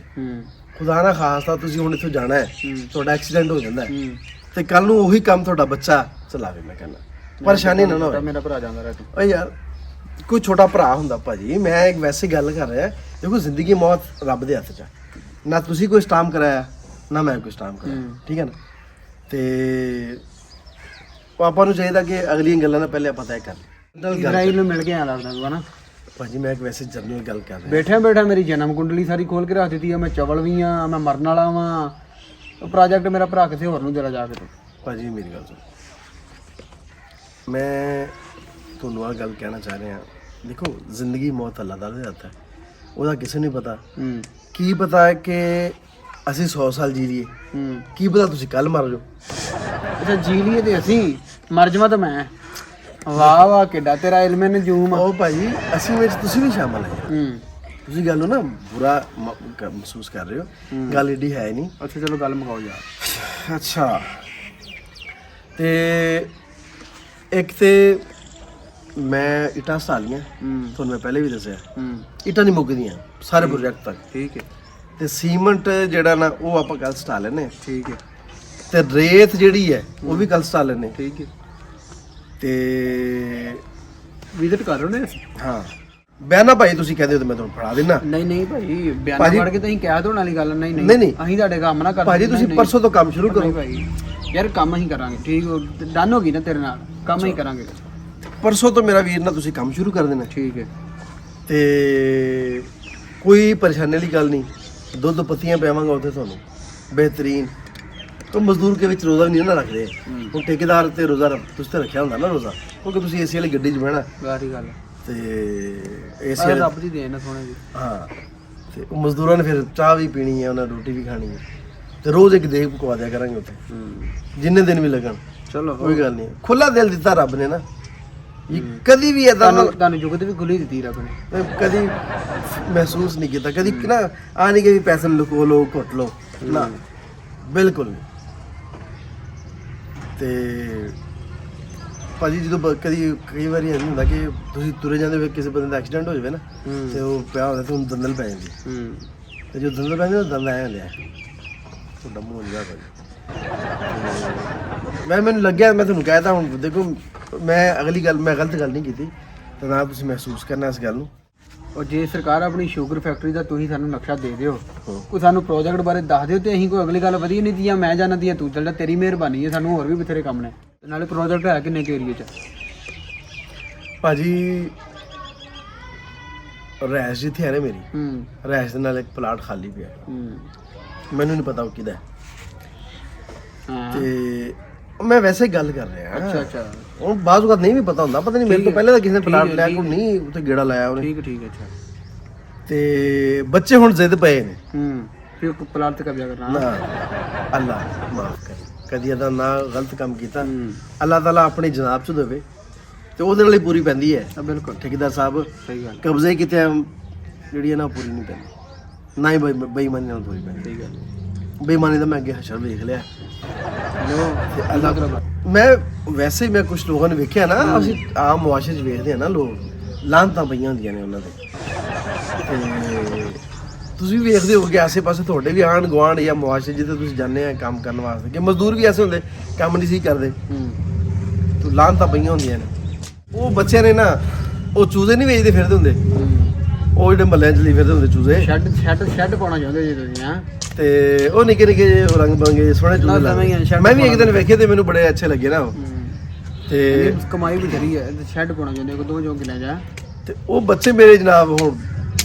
ਖੁਦਾ ਨਾ ਖਾਸਤਾ ਤੁਸੀਂ ਹੁਣ ਇੱਥੋਂ ਜਾਣਾ ਹੈ ਤੁਹਾਡਾ ਐਕਸੀਡੈਂਟ ਹੋ ਜਾਂਦਾ ਹੈ ਤੇ ਕੱਲ ਨੂੰ ਉਹੀ ਕੰਮ ਤੁਹਾਡਾ ਬੱਚਾ ਚਲਾਵੇ ਮੈਂ ਕਹਿੰਦਾ ਪਰੇਸ਼ਾਨੀ ਨਾ ਹੋਵੇ ਮੇਰਾ ਭਰਾ ਜਾਂਦਾ ਰਹਿ ਓਏ ਯਾਰ ਕੋਈ ਛੋਟਾ ਭਰਾ ਹੁੰਦਾ ਭਾਜੀ ਮੈਂ ਇੱਕ ਵੈਸੇ ਗੱਲ ਕਰ ਰਿਹਾ ਦੇਖੋ ਜ਼ਿੰਦਗੀ ਮੌਤ ਰੱਬ ਦੇ ਹੱਥ 'ਚ ਹੈ ਨਾ ਤੁਸੀਂ ਕੋਈ ਸਟਾਮ ਕਰਾਇਆ ਨਾ ਮੈਂ ਕੋਈ ਸਟਾਮ ਕਰਾਇਆ ਠੀਕ ਹੈ ਨਾ ਤੇ ਆਪਾਂ ਨੂੰ ਚਾਹੀਦਾ ਕਿ ਅਗਲੀਆਂ ਗੱਲਾਂ ਦਾ ਪਹਿਲੇ ਆਪਾਂ ਤੈਅ ਕਰ ਲਈਏ ਇਜ਼ਰਾਈਲ ਨੂੰ ਮਿਲ ਕੇ ਆ ਲੱਗਦਾ ਤੂੰ ਹਨਾ ਭਾਜੀ ਮੈਂ ਇੱਕ ਵੈਸੇ ਜਰਨਲ ਗੱਲ ਕਰ ਰਿਹਾ ਬੈਠਾ ਮੇਰੀ ਜਨਮ ਕੁੰਡਲੀ ਸਾਰੀ ਖੋਲ ਕੇ ਰੱਖ ਦਿੱਤੀ ਆ ਮੈਂ ਚਵਲ ਵੀ ਆ ਮੈਂ ਮਰਨ ਵਾਲਾ ਵਾਂ ਉਹ ਪ੍ਰੋਜੈਕਟ ਮੇਰਾ ਭਰਾ ਕਿਸੇ ਹੋਰ ਨੂੰ ਦੇਣਾ ਜਾ ਕੇ ਤੂੰ ਭਾਜੀ ਮੇਰੀ ਗੱਲ ਸੁਣ ਮੈਂ ਤੁਹਾਨੂੰ ਆਹ ਗੱਲ ਕਹਿਣਾ ਚਾਹ ਰਿਹਾ ਦੇਖੋ ਜ਼ਿੰਦਗੀ ਮੌਤ ਅੱਲਾਹ ਤਾਲਾ ਦੇ ਹੱਥ ਹੈ ਉਹਦਾ ਕਿਸੇ ਨੂੰ ਪਤਾ ਕੀ ਪਤਾ ਹੈ ਕਿ ਅਸੀਂ 100 ਸਾਲ ਜੀ ਲਈਏ ਕੀ ਪਤਾ ਤੁਸੀਂ ਕੱਲ ਮਰ ਜਾਓ ਅੱਛਾ ਜੀ ਲਈਏ ਤੇ ਅਸੀਂ ਮਰ ਜਾਵਾਂ ਤਾਂ ਮੈਂ ਵਾਹ ਵਾਹ ਕਿੱਡਾ ਤੇਰਾ ਇਲਮ ਨਜੂਮ ਆ ਉਹ ਭਾਜੀ ਅਸੀਂ ਵਿੱਚ ਤੁਸੀਂ ਵੀ ਸ਼ਾਮਲ ਹੈ ਤੁਸੀਂ ਗੱਲ ਨੂੰ ਨਾ ਬੁਰਾ ਮਹਿਸੂਸ ਕਰ ਰਹੇ ਹੋ ਗੱਲ ਏਡੀ ਹੈ ਨਹੀਂ ਅੱਛਾ ਚਲੋ ਗੱਲ ਮੁਕਾਓ ਯਾਰ ਅੱਛਾ ਤੇ ਇੱਕ ਤੇ ਮੈਂ ਇੱਟਾਂ ਸਟਾਲੀਆਂ ਤੁਹਾਨੂੰ ਮੈਂ ਪਹਿਲੇ ਵੀ ਦੱਸਿਆ ਇੱਟਾਂ ਨਹੀਂ ਮੁੱਕਦੀਆਂ ਸਾਰੇ ਪ੍ਰੋਜੈਕਟ ਤੱਕ ਠੀਕ ਹੈ ਤੇ ਸੀਮੈਂਟ ਜਿਹੜਾ ਨਾ ਉਹ ਆਪਾਂ ਕੱਲ ਸਟਾ ਲੈਨੇ ਠੀਕ ਹੈ ਤੇ ਰੇਤ ਜਿਹੜੀ ਹੈ ਉਹ ਵੀ ਕੱਲ ਸਟਾ ਲੈਨੇ ਠੀਕ ਹੈ ਤੇ ਵਿਜ਼ਿਟ ਕਰ ਰਹੇ ਨੇ ਹਾਂ ਬਿਆਨਾ ਭਾਈ ਤੁਸੀਂ ਕਹਦੇ ਹੋ ਤੇ ਮੈਂ ਤੁਹਾਨੂੰ ਫੜਾ ਦੇਣਾ ਨਹੀਂ ਭਾਈ ਬਿਆਨਾ ਫੜ ਕੇ ਤੁਸੀਂ ਕਹਿ ਦੋਣ ਵਾਲੀ ਗੱਲ ਨਹੀਂ ਨਹੀਂ ਅਸੀਂ ਤੁਹਾਡੇ ਕੰਮ ਨਾ ਕਰਦੇ ਭਾਜੀ ਤੁਸੀਂ ਪਰਸੋਂ ਤੋਂ ਕੰਮ ਸ਼ੁਰੂ ਕਰੋ ਭਾਈ ਯਾਰ ਕੰਮ ਅਸੀਂ ਕਰਾਂਗੇ ਠੀਕ ਡਨ ਹੋ ਗਈ ਨਾ ਤੇਰੇ ਨਾਲ ਕੰਮ ਹੀ ਕਰਾਂਗੇ ਪਰਸੋਂ ਤੋਂ ਮੇਰਾ ਵੀਰ ਨਾ ਤੁਸੀਂ ਕੰਮ ਸ਼ੁਰੂ ਕਰ ਦੇਣਾ ਠੀਕ ਹੈ ਤੇ ਕੋਈ ਪਰੇਸ਼ਾਨੀ ਵਾਲੀ ਗੱਲ ਨਹੀਂ ਦੁੱਧ ਪੱਤੀਆਂ ਪਿਆਵਾਂਗਾ ਉੱਥੇ ਤੁਹਾਨੂੰ ਬਿਹਤਰੀਨ तो मजदूर के ਵਿੱਚ ਰੋਜ਼ਾ ਨਹੀਂ ਨਾ ਰੱਖਦੇ ਹੁਣ ਠੇਕੇਦਾਰ ਤੇ ਰੋਜ਼ਾ ਤੁਸੀਂ ਤੇ ਰੱਖਿਆ ਹੁੰਦਾ ਨਾ ਰੋਜ਼ਾ ਕਿਉਂਕਿ ਤੁਸੀਂ ਏਸੀ ਵਾਲੀ ਗੱਡੀ 'ਚ ਬਹਿਣਾ ਗਾਰੀ ਗੱਲ ਤੇ ਏਸੀ ਰੱਬ ਦੀ ਦੇਣ ਸੋਹਣੇ ਦੀ ਹਾਂ ਤੇ ਉਹ ਮਜ਼ਦੂਰਾਂ ਨੇ ਫਿਰ ਚਾਹ ਵੀ ਪੀਣੀ ਹੈ ਉਹਨਾਂ ਰੋਟੀ ਵੀ ਖਾਣੀ ਹੈ ਤੇ ਰੋਜ਼ ਇੱਕ ਦੇਗ ਪਕਵਾ ਦਿਆ ਕਰਾਂਗੇ ਉੱਥੇ ਜਿੰਨੇ ਦਿਨ ਵੀ ਲੱਗਣ ਚਲੋ ਕੋਈ ਗੱਲ ਨਹੀਂ ਖੁੱਲਾ ਦਿਲ ਦਿੱਤਾ ਰੱਬ ਨੇ ਨਾ ਕਦੀ ਵੀ ਏਦਾਂ ਤੁਹਾਨੂੰ ਜੁਗਤ ਵੀ ਖੁੱਲੀ ਦਿੱਤੀ ਰੱਬ ਨੇ ਕਦੀ ਮਹਿਸੂਸ ਨਹੀਂ ਕੀਤਾ ਕਦੀ ਨਾ ਆ ਨਹੀਂ ਕਿ ਵੀ ਪੈਸੇ ਲੁਕੋ ਲੋ ਘੁੱਟ ਲੋ ਨਾ ਬਿਲਕੁਲ ਨਹੀਂ ਤੇ ਭਾਜੀ ਜਦੋਂ ਕਈ ਵਾਰੀ ਇਹ ਹੁੰਦਾ ਕਿ ਤੁਸੀਂ ਤੁਰੇ ਜਾਂਦੇ ਹੋਏ ਕਿਸੇ ਬੰਦੇ ਦਾ ਐਕਸੀਡੈਂਟ ਹੋ ਜਾਵੇ ਨਾ ਤੇ ਉਹ ਪਿਆ ਹੁੰਦਾ ਤੇ ਉਹਨੂੰ ਦੰਦਲ ਪੈ ਜਾਂਦੀ ਤੇ ਜਦੋਂ ਦੰਦਲ ਪੈ ਜਾਂਦੀ ਦੰਦ ਆ ਜਾਂਦੇ ਆ ਤੁਹਾਡਾ ਮੂੰਹ ਨਹੀਂ ਭਾਜੀ ਮੈਨੂੰ ਲੱਗਿਆ ਮੈਂ ਤੁਹਾਨੂੰ ਕਹਿਤਾ ਹੁਣ ਦੇਖੋ ਮੈਂ ਅਗਲੀ ਗੱਲ ਮੈਂ ਗਲਤ ਗੱਲ ਨਹੀਂ ਕੀਤੀ ਤੇ ਨਾ ਤੁਸੀਂ ਮਹਿਸੂਸ ਕਰਨਾ ਇਸ ਗੱਲ ਨੂੰ ਉਹ ਜੇ ਸਰਕਾਰ ਆਪਣੀ ਸ਼ੂਗਰ ਫੈਕਟਰੀ ਦਾ ਤੁਸੀਂ ਸਾਨੂੰ ਨਕਸ਼ਾ ਦੇ ਦਿਓ, ਕੋਈ ਸਾਨੂੰ ਪ੍ਰੋਜੈਕਟ ਬਾਰੇ ਦੱਸ ਦਿਓ ਤੇ ਅਸੀਂ ਕੋਈ ਅਗਲੀ ਗੱਲ ਵਧੀਆ ਨਹੀਂ ਦੀ ਜਾਂ ਮੈਂ ਜਾਣਾ ਦੀ ਤੂੰ ਚੱਲ ਜਾ, ਤੇਰੀ ਮਿਹਰਬਾਨੀ ਹੈ, ਸਾਨੂੰ ਹੋਰ ਵੀ ਬਥੇਰੇ ਕੰਮ ਨੇ। ਤੇ ਨਾਲੇ ਪ੍ਰੋਜੈਕਟ ਹੈ ਕਿੰਨੇ ਏਰੀਏ 'ਚ? ਭਾਜੀ ਰਹਿਸ਼ ਜਿੱਥੇ ਹੈ ਨਾ ਮੇਰੀ, ਹੂੰ ਰਹਿਸ਼ ਦੇ ਨਾਲ ਇੱਕ ਪਲਾਟ ਖਾਲੀ ਪਿਆ, ਹੂੰ ਮੈਨੂੰ ਨਹੀਂ ਪਤਾ ਉਹ ਕਿਹਦਾ ਹੈ। ਹਾਂ ਤੇ ਮੈਂ ਵੈਸੇ ਹੀ ਗੱਲ ਕਰ ਰਿਹਾ। ਅੱਛਾ ਅੱਛਾ ਉਹ ਬਾਜ਼ੂ ਨਹੀਂ ਵੀ ਪਤਾ ਹੁੰਦਾ, ਪਤਾ ਨਹੀਂ ਮੇਰੇ ਤੋਂ ਪਹਿਲਾਂ ਤਾਂ ਕਿਸੇ ਨੇ ਪਲਾਟ ਲਿਆ ਕੋਈ ਨਹੀਂ ਉੱਥੇ ਗੇੜਾ ਲਾਇਆ ਉਹਨੇ। ਠੀਕ ਹੈ ਅੱਛਾ। ਤੇ ਬੱਚੇ ਹੁਣ ਜ਼ਿੱਦ ਪਏ ਨੇ। ਫਿਰ ਪਲਾਟ ਤੇ ਕਬਜ਼ਾ ਕਰਨਾ ਨਾ ਅੱਲਾ ਮਾਫ ਕਰ, ਕਦੀ ਇਹਦਾ ਨਾ ਗਲਤ ਕੰਮ ਕੀਤਾ, ਅੱਲਾਹ ਤਾਲਾ ਆਪਣੀ ਜਨਾਬ ਚ ਦੇਵੇ ਤੇ ਉਹਦੇ ਨਾਲ ਹੀ ਪੂਰੀ ਪੈਂਦੀ ਹੈ। ਬਿਲਕੁਲ ਠੇਕੇਦਾਰ ਸਾਹਿਬ ਸਹੀ ਗੱਲ ਕਬਜ਼ੇ ਕਿਤੇ ਜਿਹੜੀ ਹੈ ਨਾ ਪੂਰੀ ਨਹੀਂ ਪੈਂਦੀ, ਨਾ ਹੀ ਬੇਈਮਾਨੀ ਨਾਲ ਪੂਰੀ ਪੈਂਦੀ। ਸਹੀ ਗੱਲ ਬੇਈਮਾਨੀ ਦਾ ਮੈਂ ਅੱਗੇ ਹਸ਼ਰ ਵੇਖ ਲਿਆ। ਲੋ ਅੱਲਾਹ ਤਾਲਾ ਮੈਂ ਵੈਸੇ ਹੀ ਮੈਂ ਕੁਝ ਲੋਕਾਂ ਨੂੰ ਵੇਖਿਆ ਨਾ, ਅਸੀਂ ਆਮ ਮੁਆਸ਼ਰੇ 'ਚ ਵੇਖਦੇ ਆ ਨਾ, ਲੋਕ ਲਾਹਨਤਾਂ ਪਈਆਂ ਹੁੰਦੀਆਂ ਨੇ ਉਹਨਾਂ ਦੇ। ਤੇ ਤੁਸੀਂ ਵੀ ਵੇਖਦੇ ਹੋਗੇ ਆਸੇ ਪਾਸੇ ਤੁਹਾਡੇ ਵੀ ਆਂਢ ਗੁਆਂਢ ਜਾਂ ਮੁਆਸ਼ਰੇ ਜਿੱਥੇ ਤੁਸੀਂ ਜਾਂਦੇ ਆ ਕੰਮ ਕਰਨ ਵਾਸਤੇ, ਕਿ ਮਜ਼ਦੂਰ ਵੀ ਐਸੇ ਹੁੰਦੇ ਕੰਮ ਨਹੀਂ ਸੀ ਕਰਦੇ, ਤੂੰ ਲਾਹਨਤਾਂ ਪਈਆਂ ਹੁੰਦੀਆਂ ਨੇ। ਉਹ ਬੱਚਿਆਂ ਨੇ ਨਾ ਉਹ ਚੂਜ਼ੇ ਨਹੀਂ ਵੇਚਦੇ ਫਿਰਦੇ ਹੁੰਦੇ, ਉਹ ਜਿਹੜੇ ਮੱਲਿਆਂ 'ਚ ਲਈ ਫਿਰਦੇ ਹੁੰਦੇ ਚੂਜ਼ੇ, ਸ਼ੈੱਡ ਪਾਉਣਾ ਚਾਹੁੰਦੇ ਜੀ ਤੁਸੀਂ? ਹਾਂ ਤੇ ਉਹ ਨਿੱਕੇ ਨਿੱਕੇ ਜਿਹੇ ਰੰਗ ਬਰੰਗੇ ਸੋਹਣੇ ਚੂਜ਼ੇ ਲੱਗਦੇ। ਮੈਂ ਵੀ ਇੱਕ ਦਿਨ ਵੇਖੇ ਤੇ ਮੈਨੂੰ ਬੜੇ ਅੱਛੇ ਲੱਗੇ ਨਾ ਉਹ। ਤੇ ਕਮਾਈ ਵੀ ਕਰੀ ਹੈ, ਸ਼ੈੱਡ ਪਾਉਣਾ ਚਾਹੁੰਦੇ ਕੋ ਦੋ ਜੋਗ ਲੈ ਜਾ। ਤੇ ਉਹ ਬੱਚੇ ਮੇਰੇ ਜਨਾਬ ਹੁਣ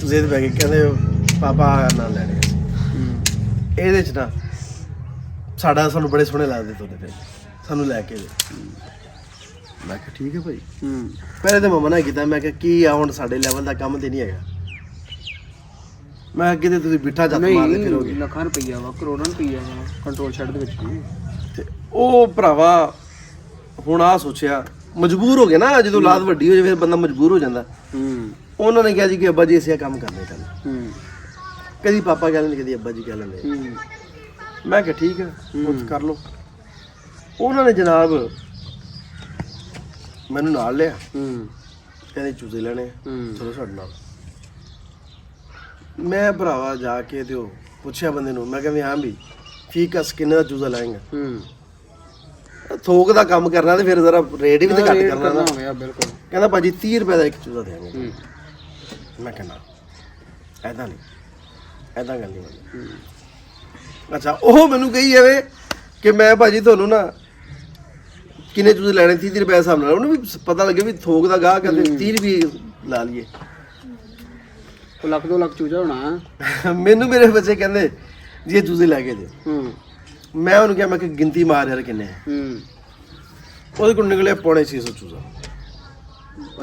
ਜ਼ਿੱਦ ਪੈ ਗਏ, ਕਹਿੰਦੇ ਪਾਪਾ ਆਹ ਨਾ ਲੈਣੇ ਇਹਦੇ 'ਚ ਨਾ ਸਾਡਾ, ਸਾਨੂੰ ਬੜੇ ਸੋਹਣੇ ਲੱਗਦੇ ਤੁਹਾਡੇ ਤੇ, ਸਾਨੂੰ ਲੈ ਕੇ ਦੇ। ਮੈਂ ਕਿਹਾ ਠੀਕ ਹੈ ਭਾਈ। ਪਹਿਲੇ ਤਾਂ ਮੈਂ ਮਨਾ ਕੀਤਾ, ਮੈਂ ਕਿਹਾ ਕੀ ਆ ਹੁਣ ਸਾਡੇ ਲੈਵਲ ਦਾ ਕੰਮ ਤੇ ਨਹੀਂ ਹੈਗਾ। ਮੈਂ ਕਿਤੇ ਤੁਸੀਂ ਬਿੱਠਾ ਜੱਤ ਮਾਰਦੇ ਫਿਰੋਗੇ। ਲੱਖਾਂ ਰੁਪਈਆ ਵਾ, ਕਰੋੜਾਂ ਰੁਪਈਆ ਵਾ ਕੰਟਰੋਲ ਸ਼ੈੱਡ ਦੇ ਵਿੱਚ। ਤੇ ਉਹ ਭਰਾਵਾ ਹੁਣ ਆ ਸੋਚਿਆ, ਮਜਬੂਰ ਹੋ ਗਿਆ ਨਾ, ਜਦੋਂ ਔਲਾਦ ਵੱਡੀ ਹੋ ਜਾਵੇ ਫਿਰ ਬੰਦਾ ਮਜਬੂਰ ਹੋ ਜਾਂਦਾ। ਉਹਨਾਂ ਨੇ ਕਿਹਾ ਜੀ ਕਿ ਅੱਬਾ ਜੀ ਅਸੀਂ ਇਹ ਕੰਮ ਕਰਨੇ ਚਾਹੁੰਦੇ। ਕਦੀ ਪਾਪਾ ਕਹਿ ਲੈਂਦੇ, ਕਦੀ ਅੱਬਾ ਜੀ ਕਹਿ ਲੈਂਦੇ। ਮੈਂ ਕਿਹਾ ਠੀਕ ਹੈ ਉਹ ਕਰ ਲਓ। ਉਹਨਾਂ ਨੇ ਜਨਾਬ ਮੈਨੂੰ ਨਾਲ ਲਿਆ, ਕਹਿੰਦੇ ਚੂਜ਼ੇ ਲੈਣੇ ਚਲੋ ਸਾਡੇ ਨਾਲ। ਮੈਂ ਭਰਾਵਾ ਜਾ ਕੇ ਤੇ ਉਹ ਪੁੱਛਿਆ ਬੰਦੇ ਨੂੰ, ਮੈਂ ਕਿਹਾ ਵੀ ਹਾਂ ਵੀ ਠੀਕ ਆ, ਕਿੰਨੇ ਦਾ ਚੂਜ਼ਾ ਲਾਏਗਾ? ਥੋਕ ਦਾ ਕੰਮ ਕਰਨਾ ਤੇ ਫਿਰ ਜ਼ਰਾ ਰੇਟ ਵੀ ਤੇ ਘੱਟ ਕਰਨਾ ਨਾ। ਬਿਲਕੁਲ। ਕਹਿੰਦਾ ਭਾਜੀ 30 ਰੁਪਏ ਦਾ ਇੱਕ ਚੂਜ਼ਾ ਦੇਵਾਂਗੇ। ਮੈਂ ਕਹਿੰਦਾ ਐਦਾਂ ਨਹੀਂ, ਐਦਾਂ ਗੱਲ ਨਹੀਂ ਬਣਦੀ। ਅੱਛਾ ਉਹ ਮੈਨੂੰ ਕਹੀ ਜਾਵੇ ਕਿ ਮੈਂ ਭਾਜੀ ਤੁਹਾਨੂੰ ਨਾ ਕਿੰਨੇ ਚੂਜ਼ੇ ਲੈਣੇ 30 ਰੁਪਏ ਹਿਸਾਬ ਨਾਲ, ਉਹਨੂੰ ਵੀ ਪਤਾ ਲੱਗੇ ਵੀ ਥੋਕ ਦਾ ਗਾਹਕ ਹੈ ਤੇ 30 ਰੁਪਏ ਲਾ ਲਈਏ। ਲੱਖ 2 ਲੱਖ ਚੂਜ਼ਾ ਹੋਣਾ। ਮੈਨੂੰ ਮੇਰੇ ਬੱਚੇ ਕਹਿੰਦੇ ਜੀ ਇਹ ਚੂਜ਼ੇ ਲੈ ਕੇ ਦੇ। ਮੈਂ ਉਹਨੂੰ ਕਿਹਾ, ਮੈਂ ਕਿ ਗਿਣਤੀ ਮਾਰ ਯਾਰ ਕਿੰਨੇ। ਉਹਦੇ ਕੋਲ ਨਿਕਲਿਆ 650 ਚੂਜ਼ਾ।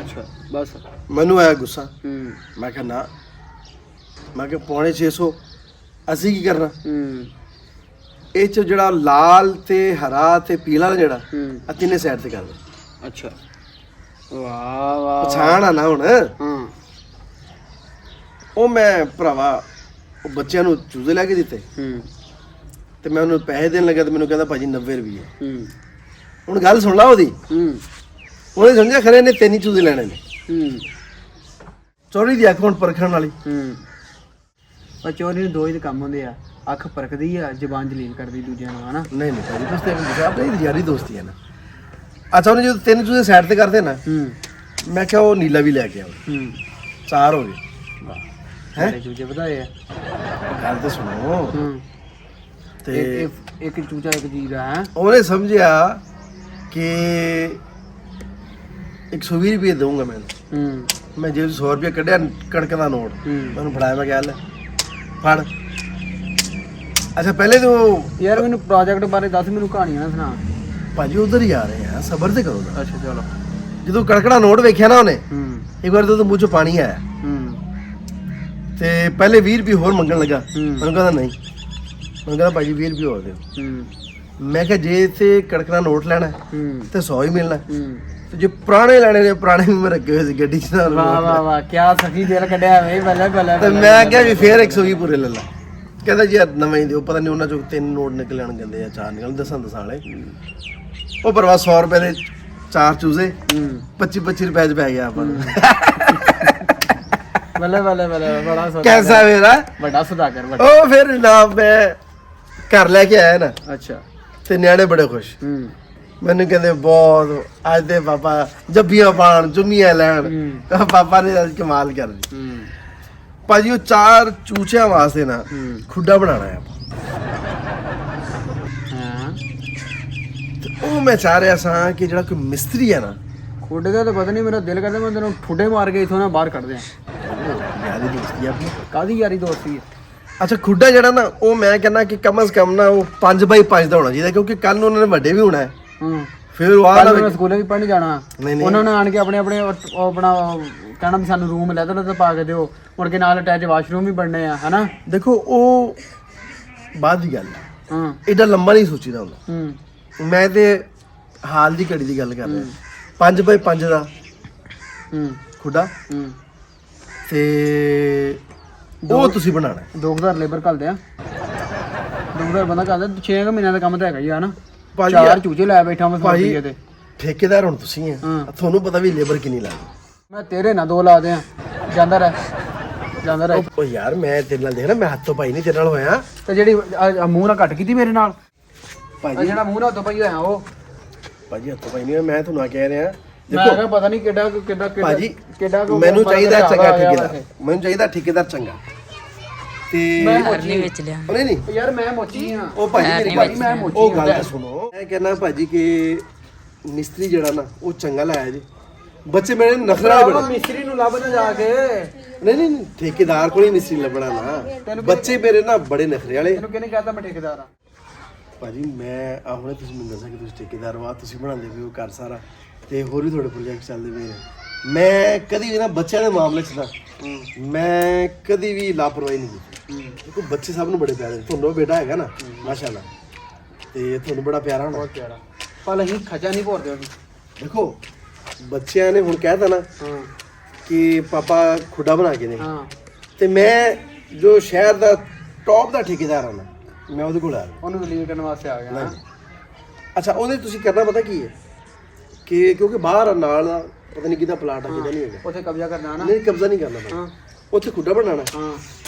ਅੱਛਾ ਬਸ ਮੈਨੂੰ ਆਇਆ ਗੁੱਸਾ। ਮੈਂ ਕਿਹਾ ਨਾ, ਮੈਂ ਕਿਹਾ 650 ਅਸੀਂ ਕੀ ਕਰਨਾ? ਇਹ ਚ ਜਿਹੜਾ ਲਾਲ ਤੇ ਹਰਾ ਤੇ ਪੀਲਾ ਜਿਹੜਾ ਆ ਤਿੰਨੇ ਸਾਈਡ ਤੇ ਕਰ ਦੇ। ਅੱਛਾ ਵਾਹ ਵਾਹ ਪਛਾਣ ਆ ਨਾ ਹੁਣ। ਉਹ ਮੈਂ ਭਰਾਵਾ ਉਹ ਬੱਚਿਆਂ ਨੂੰ ਚੂਜ਼ੇ ਲੈ ਕੇ ਦਿੱਤੇ ਤੇ ਮੈਂ ਉਹਨੂੰ ਪੈਸੇ ਦੇਣ ਲੱਗਾ ਤੇ ਮੈਨੂੰ ਕਹਿੰਦਾ ਭਾਜੀ 90 ਰੁਪਏ। ਹੁਣ ਗੱਲ ਸੁਣ ਲਾ ਉਹਦੀ। ਉਹਨੇ ਸਮਝਿਆ ਖਰੇ ਨੇ 3 ਚੂਜ਼ੇ ਲੈਣੇ ਨੇ। ਚੋਰੀ ਦੀ ਅੱਖ ਹੁਣ ਪਰਖਣ ਵਾਲੀ। ਪਰ ਚੋਰੀ ਨੂੰ 2 ਹੀ ਕੰਮ ਹੁੰਦੇ ਆ, ਅੱਖ ਪਰਖਦੀ ਆ, ਜ਼ਬਾਨ ਜਲੀਲ ਕਰਦੀ ਦੂਜਿਆਂ ਨੂੰ, ਹਨਾ? ਨਹੀਂ ਨਹੀਂ ਭਾਜੀ ਤੁਸੀਂ ਤੇ ਆਪਣੀ ਯਾਰੀ ਦੋਸਤੀ ਹੈ ਨਾ। ਅੱਛਾ ਉਹਨੇ ਜਦੋਂ 3 ਚੂਜ਼ੇ ਸਾਈਡ ਤੇ ਕਰਦੇ ਨਾ, ਮੈਂ ਕਿਹਾ ਉਹ ਨੀਲਾ ਵੀ ਲੈ ਕੇ ਆਓ। 4 ਹੋ ਗਏ। ਹੈ ਚੂਚੇ ਵਧਾਏ ਆ। ਗੱਲ ਤੇ ਸੁਣੋ। ਤੇ ਇੱਕ ਚੂਚਾ ਇੱਕ ਜੀਰਾ ਹੈ। ਉਹਨੇ ਸਮਝਿਆ ਕਿ 120 ਰੁਪਏ ਦਊਂਗਾ ਮੈਨੂੰ। ਮੈਂ ਜੇ 100 ਰੁਪਏ ਕੱਢਿਆ ਕਣਕ ਦਾ ਨੋਟ, ਮੈਨੂੰ ਫੜਾਇਆ, ਮੈਂ ਕਿਹਾ ਲੈ ਫੜ। ਅੱਛਾ ਪਹਿਲੇ ਤੋਂ ਯਾਰ ਮੈਨੂੰ ਪ੍ਰੋਜੈਕਟ ਬਾਰੇ ਦੱਸ, ਮੈਨੂੰ ਕਹਾਣੀਆਂ ਨਾ ਸੁਣਾ। ਭਾਜੀ ਉਧਰ ਹੀ ਆ ਰਹੇ ਆ, ਸਬਰ ਤੇ ਕਰੋ। ਅੱਛਾ ਚਲੋ। ਜਦੋਂ ਕਣਕੜਾ ਨੋਟ ਵੇਖਿਆ ਨਾ ਉਹਨੇ, ਇੱਕ ਵਾਰ ਤਾਂ ਮੂੰਹ ਚੋਂ ਪਾਣੀ ਆਇਆ ਤੇ ਪਹਿਲੇ 20 ਰੁਪਏ ਹੋਰ ਮੰਗਣ ਲੱਗਾ। ਮੈਨੂੰ ਕਹਿੰਦਾ ਨਹੀਂ, ਮੈਨੂੰ ਕਹਿੰਦਾ ਭਾਜੀ 20 ਰੁਪਏ ਹੋਰ ਦਿਓ। ਮੈਂ ਕਿਹਾ ਜੇ ਤੇ ਕਣਕੜਾ ਨੋਟ ਲੈਣਾ ਤੇ 100 ਹੀ ਮਿਲਣਾ, ਤੇ ਜੇ ਪੁਰਾਣੇ ਲੈਣੇ ਨੇ ਪੁਰਾਣੇ ਵੀ ਮੈਂ ਰੱਖੇ ਹੋਏ ਸੀ ਗੱਡੀ 'ਚ। ਵਾਹ ਵਾਹ ਵਾਹ ਕੀ ਸਖੀ ਦਿਲ ਕੱਢਿਆ ਵੇ। ਬੱਲੇ ਬੱਲੇ। ਤੇ ਮੈਂ ਕਿਹਾ ਵੀ ਫੇਰ 120 ਪੂਰੇ ਲੈ ਲਾ। ਕਹਿੰਦਾ ਜੀ ਯਾਰ ਨਵੇਂ ਹੀ ਦਿਓ, ਪਤਾ ਨਹੀਂ ਉਹਨਾਂ ਚੋਂ 3 ਨੋਟ ਨਿਕਲਣ ਕਹਿੰਦੇ ਆ, 4 ਨਿਕਲਣ, 10 ਵਾਲੇ। ਉਹ ਪਰਵਾ 100 ਰੁਪਏ ਦੇ 4 ਚੂਜ਼ੇ 25 ਰੁਪਏ 'ਚ ਪੈ ਗਿਆ ਆਪਾਂ ਨੂੰ। ਬੱਲੇ ਬੱਲੇ ਬੱਲੇ ਬੜਾ ਸੋਹਣਾ। ਕੈਸਾ ਮੇਰਾ ਵੱਡਾ ਸੁਦਾਗਰ ਵੱਡਾ। ਉਹ ਫਿਰ ਜਨਾਬ ਮੈਂ ਘਰ ਲੈ ਕੇ ਆਇਆ ਨਾ, ਅੱਛਾ ਤੇ ਨਿਆਣੇ ਬੜੇ ਖੁਸ਼। ਮੈਨੂੰ ਕਹਿੰਦੇ ਬਹੁਤ ਅੱਜ ਦੇ ਪਾਪਾ ਜੱਬੀਆਂ ਪਾਣ, ਜੁਮੀਆਂ ਲੈਣ। ਪਾਪਾ ਨੇ ਅੱਜ ਕਮਾਲ ਕਰ ਦਿੱਤੀ। ਭਾਜੀ ਉਹ 4 ਚੂਚਿਆਂ ਵਾਸਤੇ ਨਾ ਖੁੱਡਾ ਬਣਾਉਣਾ ਹੈ ਆਪਾਂ। ਹਾਂ ਤੇ ਉਹ ਮੈਂ ਚਾਹ ਰਿਹਾ ਸਾਂ ਕਿ ਜਿਹੜਾ ਕੋਈ ਮਿਸਤਰੀ ਹੈ ਨਾ, ਖੁੱਡੇ ਦਾ ਤਾਂ ਪਤਾ ਨਹੀਂ, ਮੇਰਾ ਦਿਲ ਕਰਦਾ ਮੈਂ ਤੈਨੂੰ ਠੁੱਡੇ ਮਾਰ ਕੇ ਇਥੋਂ ਨਾ ਬਾਹਰ ਕੱਢ ਦਿਆਂ। ਯਾਰੀ ਦੋਸਤੀ ਆ ਆਪਣੀ। ਕਾਦੀ ਯਾਰੀ ਦੋਸਤੀ ਹੈ? ਅੱਛਾ ਖੁੱਡਾ ਜਿਹੜਾ ਨਾ ਉਹ ਮੈਂ ਕਹਿੰਦਾ ਕਿ ਕਮ ਸੇ ਕਮ ਨਾ ਉਹ 5x5 ਦਾ ਹੋਣਾ ਚਾਹੀਦਾ, ਕਿਉਂਕਿ ਕੱਲ ਨੂੰ ਉਹਨਾਂ ਨੇ ਵੱਡੇ ਵੀ ਹੋਣਾ ਹੈ। ਹਾਂ ਫਿਰ ਉਹ ਆ ਮੈਂ ਸਕੂਲੇ ਵੀ ਪੜ੍ਹਨ ਜਾਣਾ, ਨਹੀਂ। ਉਹਨਾਂ ਨੇ ਆਣ ਕੇ ਆਪਣੇ ਆਪਣੇ ਉਹ ਆਪਣਾ ਕਹਿਣਾ ਵੀ ਸਾਨੂੰ ਰੂਮ ਲੈ ਦੋ ਪਾ ਕੇ ਦਿਓ, ਮੁੜ ਕੇ ਨਾਲ ਅਟੈਚ ਵਾਸ਼ਰੂਮ ਵੀ ਬਣਨੇ ਆ, ਹਨਾ। ਦੇਖੋ ਉਹ ਬਾਅਦ ਦੀ ਗੱਲ ਹੈ, ਹਾਂ ਐਡਾ ਲੰਬਾ ਨਹੀਂ ਸੋਚੀਦਾ ਹੁੰਦਾ। ਮੈਂ ਤੇ ਹਾਲ ਦੀ ਘੜੀ ਦੀ ਗੱਲ ਕਰ ਰਿਹਾ, 5x5 ਦਾ ਖੁੱਡਾ ਤੇ ਉਹ ਤੁਸੀਂ ਬਣਾਉਣਾ। 2000 ਲੇਬਰ ਘੱਲਦੇ ਆ, 2000 ਬੰਦਾ ਘੱਲਦਾ, 6 ਮਹੀਨਿਆਂ ਦਾ ਕੰਮ ਤਾਂ ਹੈਗਾ ਹੀ ਆ ਨਾ। ਭਾਜੀ 4 ਚੂਚੇ ਲੈ ਬੈਠਾ ਮੈਂ ਭਾਜੀ ਰੁਪਏ ਤੇ। ਠੇਕੇਦਾਰ ਹੁਣ ਤੁਸੀਂ ਹੈ, ਤੁਹਾਨੂੰ ਪਤਾ ਵੀ ਲੇਬਰ ਕਿੰਨੀ ਲੱਗਦੀ। ਮੈਂ ਤੇਰੇ ਨਾਲ 2 ਲਾ ਦਿਆਂ, ਜਾਂਦਾ ਰਹਿ ਜਾਂਦਾ ਰਹਿ। ਉਹ ਯਾਰ ਮੈਂ ਤੇਰੇ ਨਾਲ ਦੇਖਣਾ, ਮੈਂ ਹੱਥੋਂ ਪਾਈ ਨਹੀਂ ਤੇਰੇ ਨਾਲ ਹੋਇਆ। ਤੇ ਜਿਹੜੀ ਮੂੰਹ ਨਾਲ ਘੱਟ ਕੀਤੀ ਮੇਰੇ ਨਾਲ, ਭਾਜੀ ਜਿਹੜਾ ਮੂੰਹ ਨਾਲ ਹੱਥੋਂ ਪਾਈ ਹੋਇਆ ਉਹ ਭਾਜੀ ਹੱਥੋਂ ਪਾਈ ਨਹੀਂ, ਮੈਂ ਤੁਹਾਨੂੰ ਆ ਕਹਿ ਰਿਹਾ। ਮੈਂ ਕਿਹਾ ਪਤਾ ਨਹੀਂ ਕਿੱਡਾ ਭਾਜੀ ਕਿੱਡਾ ਮੈਨੂੰ ਚਾਹੀਦਾ ਚੰਗਾ ਠੇਕੇਦਾਰ, ਮੈਨੂੰ ਚਾਹੀਦਾ ਠੇਕੇਦਾਰ ਚੰਗਾ। ਤੇ ਮੈਂ ਹਰਨੀ ਵਿੱਚ ਲਿਆ। ਨਹੀਂ ਨਹੀਂ ਯਾਰ ਮੈਂ ਮੋਚੀ ਹਾਂ। ਉਹ ਭਾਜੀ ਮੇਰੀ ਭਾਜੀ ਮੈਂ ਮੋਚੀ ਉਹ ਗੱਲ ਤਾਂ ਸੁਣੋ। ਮੈਂ ਕਹਿੰਦਾ ਭਾਜੀ ਕਿ ਮਿਸਤਰੀ ਜਿਹੜਾ ਨਾ ਉਹ ਚੰਗਾ ਲਾਇਆ ਜੀ। ਬੱਚੇ ਮੇਰੇ ਨਖਰਾ ਬੜੇ, ਮਿਸਤਰੀ ਨੂੰ ਲੱਭ ਨਾ ਜਾ ਕੇ। ਨਹੀਂ ਠੇਕੇਦਾਰ ਕੋਲ ਹੀ ਮਿਸਤਰੀ ਲੱਭਣਾ ਨਾ। ਬੱਚੇ ਮੇਰੇ ਨਾ ਬੜੇ ਨਖਰੇ ਵਾਲੇ। ਤੈਨੂੰ ਕਿਹਨੇ ਕਹਤਾ ਮੈਂ ਠੇਕੇਦਾਰ ਆ? ਭਾਜੀ ਮੈਂ ਆ ਹੁਣੇ ਤੁਸੀਂ ਮੈਨੂੰ ਦੱਸਿਆ ਕਿ ਤੁਸੀਂ ਠੇਕੇਦਾਰ ਵਾ, ਤੁਸੀਂ ਬਣਾਉਂਦੇ ਵੀ ਉਹ ਘਰ ਸਾਰਾ, ਤੇ ਹੋਰ ਵੀ ਤੁਹਾਡੇ ਪ੍ਰੋਜੈਕਟ ਚੱਲਦੇ ਪਏ ਨੇ। ਮੈਂ ਕਦੀ ਵੀ ਨਾ ਬੱਚਿਆਂ ਦੇ ਮਾਮਲੇ 'ਚ ਨਾ ਮੈਂ ਕਦੀ ਵੀ ਲਾਪਰਵਾਹੀ ਨਹੀਂ ਕੀਤੀ। ਦੇਖੋ ਬੱਚੇ ਸਭ ਨੂੰ ਬੜੇ ਪਿਆਰੇ ਨੇ, ਤੁਹਾਨੂੰ ਬੇਟਾ ਹੈਗਾ ਨਾ ਮਾਸ਼ਾਅੱਲਾ, ਤੇ ਤੁਹਾਨੂੰ ਬੜਾ ਪਿਆਰਾ ਹੋਣਾ। ਬਹੁਤ ਪਿਆਰਾ, ਪਰ ਅਸੀਂ ਖਜਾ ਨਹੀਂ ਭੋਰਦੇ ਉਹਨੂੰ। ਦੇਖੋ ਬੱਚਿਆਂ ਨੇ ਹੁਣ ਕਹਿਤਾ ਨਾ ਕਿ ਪਾਪਾ ਖੁੱਡਾ ਬਣਾ ਕੇ ਦੇ, ਤੇ ਮੈਂ ਜੋ ਸ਼ਹਿਰ ਦਾ ਟੌਪ ਦਾ ਠੇਕੇਦਾਰ ਹਾਂ ਨਾ, ਮੈਂ ਉਹਦੇ ਕੋਲ ਆ ਰਿਹਾ। ਉਹਨੂੰ ਦਲੀਲ ਕਰਨ ਵਾਸਤੇ ਆ ਗਿਆ। ਅੱਛਾ ਉਹਦੇ ਤੁਸੀਂ ਕਰਨਾ ਪਤਾ ਕੀ ਹੈ ਕਿ ਕਿਉਂਕਿ ਬਾਹਰ ਨਾਲ ਦਾ ਪਤਾ ਨਹੀਂ ਕਿਹਦਾ ਪਲਾਟ ਆ ਕਿਹਦਾ ਨਹੀਂ ਹੈਗਾ, ਉੱਥੇ ਕਬਜ਼ਾ ਕਰਨਾ ਨਾ। ਨਹੀਂ ਕਬਜ਼ਾ ਨਹੀਂ ਕਰਨਾ ਭਾਈ, ਉੱਥੇ ਖੁੱਡਾ ਬਣਾਉਣਾ। ਹਾਂ